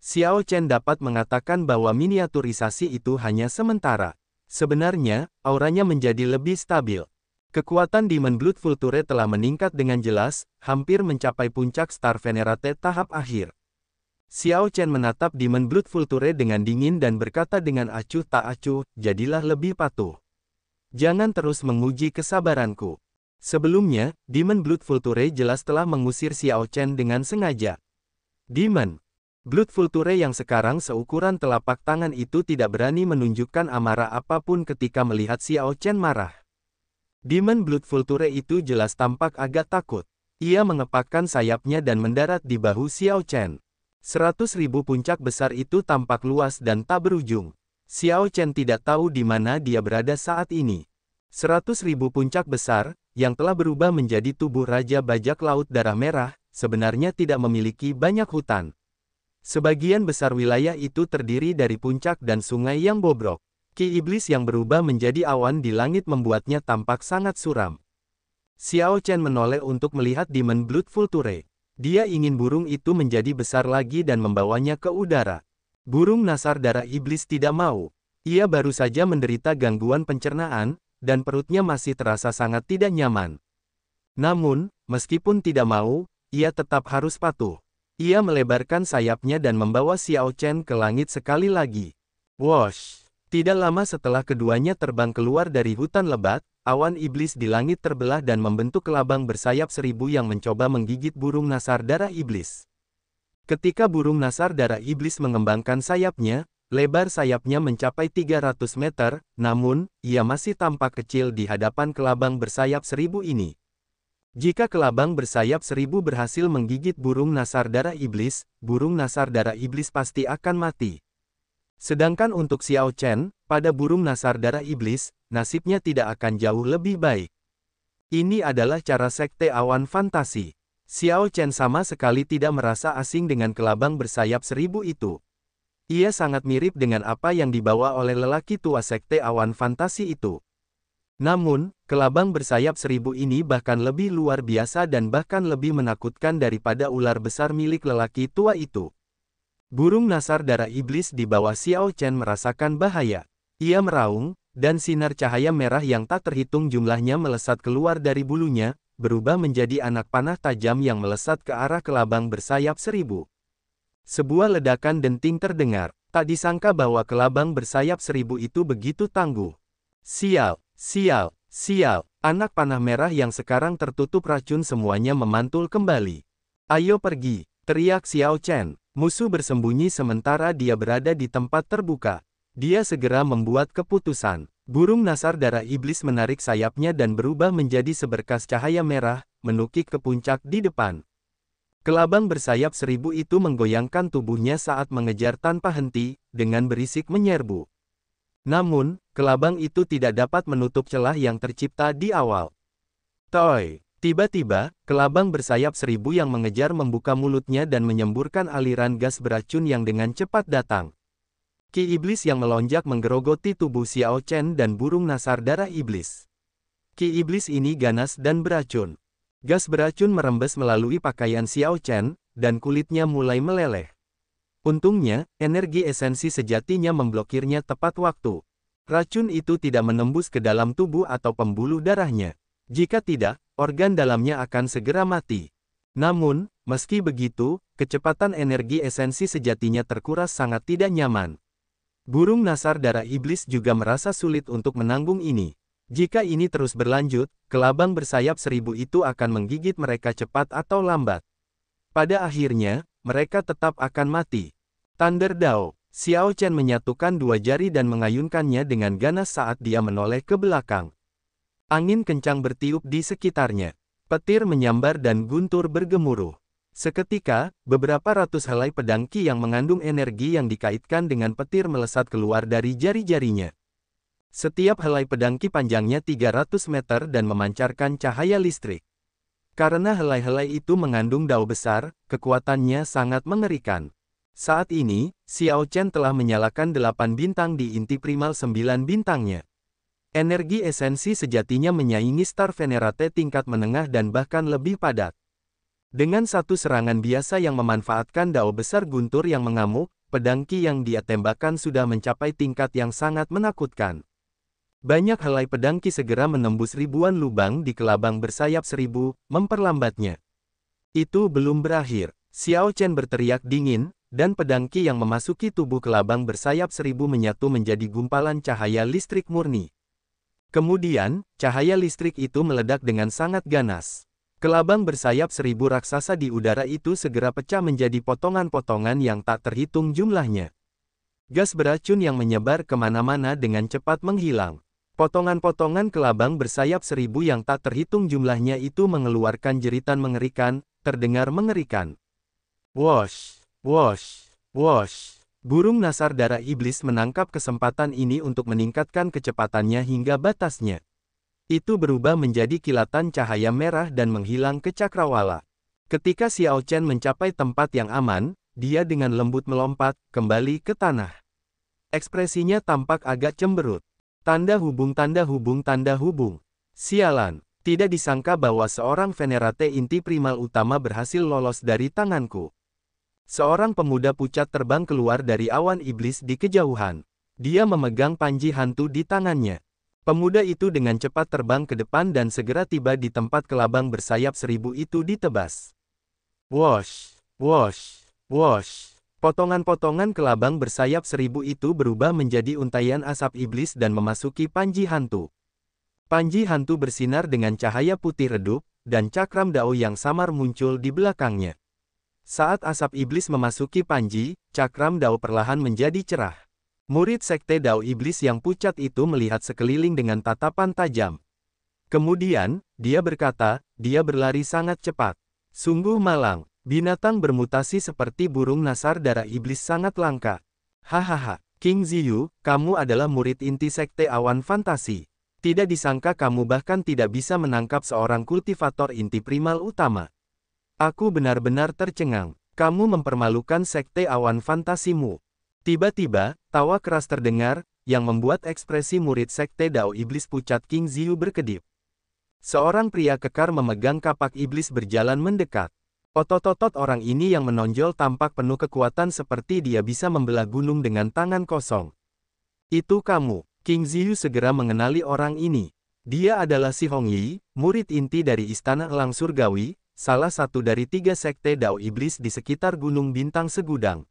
Xiao Chen dapat mengatakan bahwa miniaturisasi itu hanya sementara. Sebenarnya, auranya menjadi lebih stabil. Kekuatan Demon Blood Vulture telah meningkat dengan jelas, hampir mencapai puncak Star Venerate tahap akhir. Xiao Chen menatap Demon Blood Vulture dengan dingin dan berkata dengan acuh tak acuh, jadilah lebih patuh. Jangan terus menguji kesabaranku. Sebelumnya, Demon Blood Vulture jelas telah mengusir Xiao Chen dengan sengaja. Demon Blood Vulture yang sekarang seukuran telapak tangan itu tidak berani menunjukkan amarah apapun ketika melihat Xiao Chen marah. Demon Blood Vulture itu jelas tampak agak takut. Ia mengepakkan sayapnya dan mendarat di bahu Xiao Chen. 100.000 puncak besar itu tampak luas dan tak berujung. Xiao Chen tidak tahu di mana dia berada saat ini. 100.000 puncak besar, yang telah berubah menjadi tubuh Raja Bajak Laut Darah Merah, sebenarnya tidak memiliki banyak hutan. Sebagian besar wilayah itu terdiri dari puncak dan sungai yang bobrok. Ki iblis yang berubah menjadi awan di langit membuatnya tampak sangat suram. Xiao Chen menoleh untuk melihat Demon Blood Vulture. Dia ingin burung itu menjadi besar lagi dan membawanya ke udara. Burung nasar darah iblis tidak mau. Ia baru saja menderita gangguan pencernaan, dan perutnya masih terasa sangat tidak nyaman. Namun, meskipun tidak mau, ia tetap harus patuh. Ia melebarkan sayapnya dan membawa Xiao Chen ke langit sekali lagi. Wosh! Tidak lama setelah keduanya terbang keluar dari hutan lebat, awan iblis di langit terbelah dan membentuk kelabang bersayap 1000 yang mencoba menggigit burung nasar darah iblis. Ketika burung nasar darah iblis mengembangkan sayapnya, lebar sayapnya mencapai 300 meter, namun, ia masih tampak kecil di hadapan kelabang bersayap 1000 ini. Jika kelabang bersayap 1000 berhasil menggigit burung nasar darah iblis, burung nasar darah iblis pasti akan mati. Sedangkan untuk Xiao Chen, pada burung nasar darah iblis, nasibnya tidak akan jauh lebih baik. Ini adalah cara sekte awan fantasi. Xiao Chen sama sekali tidak merasa asing dengan kelabang bersayap 1000 itu. Ia sangat mirip dengan apa yang dibawa oleh lelaki tua sekte awan fantasi itu. Namun, kelabang bersayap 1000 ini bahkan lebih luar biasa dan bahkan lebih menakutkan daripada ular besar milik lelaki tua itu. Burung nasar darah iblis di bawah Xiao Chen merasakan bahaya. Ia meraung, dan sinar cahaya merah yang tak terhitung jumlahnya melesat keluar dari bulunya, berubah menjadi anak panah tajam yang melesat ke arah kelabang bersayap 1000. Sebuah ledakan denting terdengar. Tak disangka bahwa kelabang bersayap 1000 itu begitu tangguh. Sial, sial, sial. Anak panah merah yang sekarang tertutup racun semuanya memantul kembali. Ayo pergi, teriak Xiao Chen. Musuh bersembunyi sementara dia berada di tempat terbuka. Dia segera membuat keputusan. Burung nasar darah iblis menarik sayapnya dan berubah menjadi seberkas cahaya merah, menukik ke puncak di depan. Kelabang bersayap 1000 itu menggoyangkan tubuhnya saat mengejar tanpa henti, dengan berisik menyerbu. Namun, kelabang itu tidak dapat menutup celah yang tercipta di awal. Toy! Tiba-tiba, kelabang bersayap 1000 yang mengejar membuka mulutnya dan menyemburkan aliran gas beracun yang dengan cepat datang. Ki iblis yang melonjak menggerogoti tubuh Xiao Chen dan burung nasar darah iblis. Ki iblis ini ganas dan beracun. Gas beracun merembes melalui pakaian Xiao Chen, dan kulitnya mulai meleleh. Untungnya, energi esensi sejatinya memblokirnya tepat waktu. Racun itu tidak menembus ke dalam tubuh atau pembuluh darahnya. Jika tidak, organ dalamnya akan segera mati. Namun, meski begitu, kecepatan energi esensi sejatinya terkuras sangat tidak nyaman. Burung nasar darah iblis juga merasa sulit untuk menanggung ini. Jika ini terus berlanjut, kelabang bersayap 1000 itu akan menggigit mereka cepat atau lambat. Pada akhirnya, mereka tetap akan mati. Thunder Dao. Xiao Chen menyatukan dua jari dan mengayunkannya dengan ganas saat dia menoleh ke belakang. Angin kencang bertiup di sekitarnya. Petir menyambar dan guntur bergemuruh. Seketika, beberapa ratus helai pedang Qi yang mengandung energi yang dikaitkan dengan petir melesat keluar dari jari-jarinya. Setiap helai pedang Qi panjangnya 300 meter dan memancarkan cahaya listrik. Karena helai-helai itu mengandung dao besar, kekuatannya sangat mengerikan. Saat ini, Xiao Chen telah menyalakan 8 bintang di inti primal 9 bintangnya. Energi esensi sejatinya menyaingi Star Venerate tingkat menengah dan bahkan lebih padat. Dengan satu serangan biasa yang memanfaatkan dao besar guntur yang mengamuk, pedang Qi yang dia tembakkan sudah mencapai tingkat yang sangat menakutkan. Banyak helai pedang Qi segera menembus ribuan lubang di kelabang bersayap 1000, memperlambatnya. Itu belum berakhir. Xiao Chen berteriak dingin, dan pedang Qi yang memasuki tubuh kelabang bersayap 1000 menyatu menjadi gumpalan cahaya listrik murni. Kemudian, cahaya listrik itu meledak dengan sangat ganas. Kelabang bersayap 1000 raksasa di udara itu segera pecah menjadi potongan-potongan yang tak terhitung jumlahnya. Gas beracun yang menyebar kemana-mana dengan cepat menghilang. Potongan-potongan kelabang bersayap 1000 yang tak terhitung jumlahnya itu mengeluarkan jeritan mengerikan, terdengar mengerikan. Wosh! Wosh, wosh. Burung nasar darah iblis menangkap kesempatan ini untuk meningkatkan kecepatannya hingga batasnya. Itu berubah menjadi kilatan cahaya merah dan menghilang ke cakrawala. Ketika Xiao Chen mencapai tempat yang aman, dia dengan lembut melompat kembali ke tanah. Ekspresinya tampak agak cemberut. Tanda hubung, tanda hubung, tanda hubung. Sialan, tidak disangka bahwa seorang Venerate inti primal utama berhasil lolos dari tanganku. Seorang pemuda pucat terbang keluar dari awan iblis di kejauhan. Dia memegang panji hantu di tangannya. Pemuda itu dengan cepat terbang ke depan dan segera tiba di tempat kelabang bersayap 1000 itu ditebas. Wosh, wosh, wosh. Potongan-potongan kelabang bersayap 1000 itu berubah menjadi untaian asap iblis dan memasuki panji hantu. Panji hantu bersinar dengan cahaya putih redup, dan cakram dao yang samar muncul di belakangnya. Saat asap iblis memasuki panji, cakram dao perlahan menjadi cerah. Murid sekte dao iblis yang pucat itu melihat sekeliling dengan tatapan tajam. Kemudian, dia berkata, dia berlari sangat cepat. Sungguh malang, binatang bermutasi seperti burung nasar darah iblis sangat langka. Hahaha, King Ziyu, kamu adalah murid inti sekte awan fantasi. Tidak disangka kamu bahkan tidak bisa menangkap seorang kultivator inti primal utama. Aku benar-benar tercengang. Kamu mempermalukan sekte awan fantasimu. Tiba-tiba, tawa keras terdengar, yang membuat ekspresi murid sekte dao iblis pucat King Ziyu berkedip. Seorang pria kekar memegang kapak iblis berjalan mendekat. Otot-otot orang ini yang menonjol tampak penuh kekuatan seperti dia bisa membelah gunung dengan tangan kosong. Itu kamu. King Ziyu segera mengenali orang ini. Dia adalah Si Hongyi, murid inti dari Istana Elang Surgawi, salah satu dari 3 sekte dao iblis di sekitar Gunung Bintang Segudang.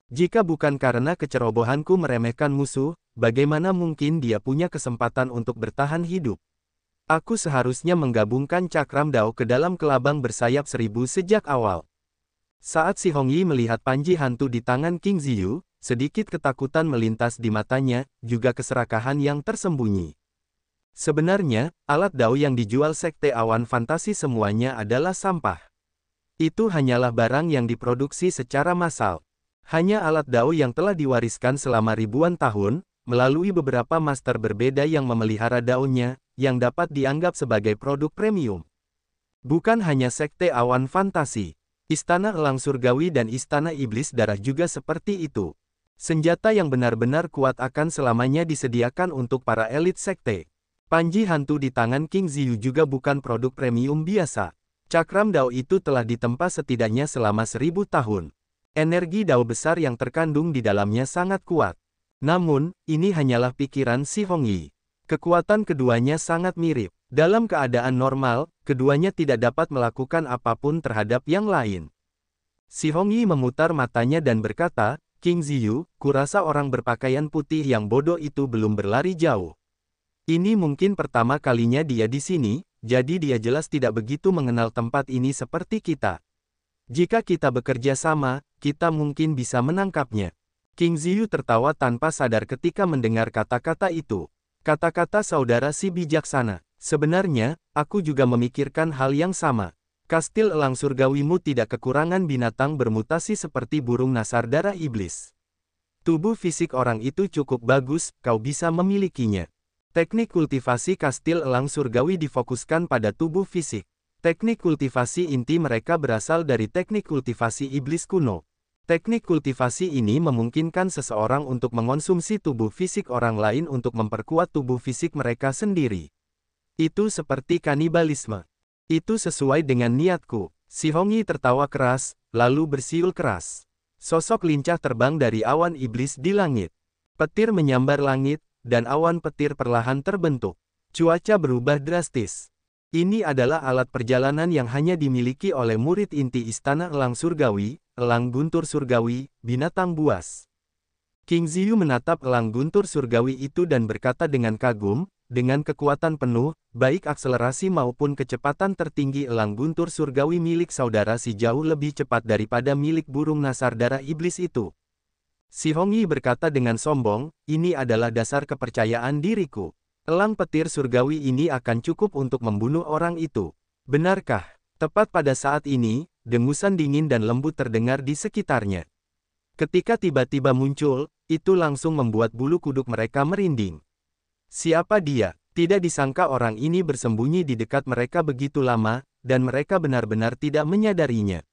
Jika bukan karena kecerobohanku meremehkan musuh, bagaimana mungkin dia punya kesempatan untuk bertahan hidup? Aku seharusnya menggabungkan cakram dao ke dalam kelabang bersayap 1000 sejak awal. Saat Si Hongyi melihat panji hantu di tangan King Ziyu, sedikit ketakutan melintas di matanya, juga keserakahan yang tersembunyi. Sebenarnya, alat dao yang dijual sekte awan fantasi semuanya adalah sampah. Itu hanyalah barang yang diproduksi secara massal. Hanya alat dao yang telah diwariskan selama ribuan tahun, melalui beberapa master berbeda yang memelihara daonya, yang dapat dianggap sebagai produk premium. Bukan hanya sekte awan fantasi. Istana Elang Surgawi dan Istana Iblis Darah juga seperti itu. Senjata yang benar-benar kuat akan selamanya disediakan untuk para elit sekte. Panji hantu di tangan King Ziyu juga bukan produk premium biasa. Cakram dao itu telah ditempa setidaknya selama 1000 tahun. Energi dao besar yang terkandung di dalamnya sangat kuat. Namun, ini hanyalah pikiran Si Hongyi. Kekuatan keduanya sangat mirip. Dalam keadaan normal, keduanya tidak dapat melakukan apapun terhadap yang lain. Si Hongyi memutar matanya dan berkata, King Ziyu, kurasa orang berpakaian putih yang bodoh itu belum berlari jauh. Ini mungkin pertama kalinya dia di sini, jadi dia jelas tidak begitu mengenal tempat ini seperti kita. Jika kita bekerja sama, kita mungkin bisa menangkapnya. King Ziyu tertawa tanpa sadar ketika mendengar kata-kata itu. Kata-kata saudara si bijaksana. Sebenarnya, aku juga memikirkan hal yang sama. Kastil Elang Surgawimu tidak kekurangan binatang bermutasi seperti burung nasar darah iblis. Tubuh fisik orang itu cukup bagus, kau bisa memilikinya. Teknik kultivasi Kastil Elang Surgawi difokuskan pada tubuh fisik. Teknik kultivasi inti mereka berasal dari teknik kultivasi iblis kuno. Teknik kultivasi ini memungkinkan seseorang untuk mengonsumsi tubuh fisik orang lain untuk memperkuat tubuh fisik mereka sendiri. Itu seperti kanibalisme. Itu sesuai dengan niatku. Si Hongyi tertawa keras, lalu bersiul keras. Sosok lincah terbang dari awan iblis di langit. Petir menyambar langit, dan awan petir perlahan terbentuk. Cuaca berubah drastis. Ini adalah alat perjalanan yang hanya dimiliki oleh murid inti Istana Elang Surgawi, Elang Guntur Surgawi, binatang buas. King Ziyu menatap elang guntur surgawi itu dan berkata dengan kagum, dengan kekuatan penuh, baik akselerasi maupun kecepatan tertinggi elang guntur surgawi milik saudara si jauh lebih cepat daripada milik burung nasar darah iblis itu. Si Hongyi berkata dengan sombong, ini adalah dasar kepercayaan diriku. Elang petir surgawi ini akan cukup untuk membunuh orang itu. Benarkah? Tepat pada saat ini, dengusan dingin dan lembut terdengar di sekitarnya. Ketika tiba-tiba muncul, itu langsung membuat bulu kuduk mereka merinding. Siapa dia? Tidak disangka orang ini bersembunyi di dekat mereka begitu lama, dan mereka benar-benar tidak menyadarinya.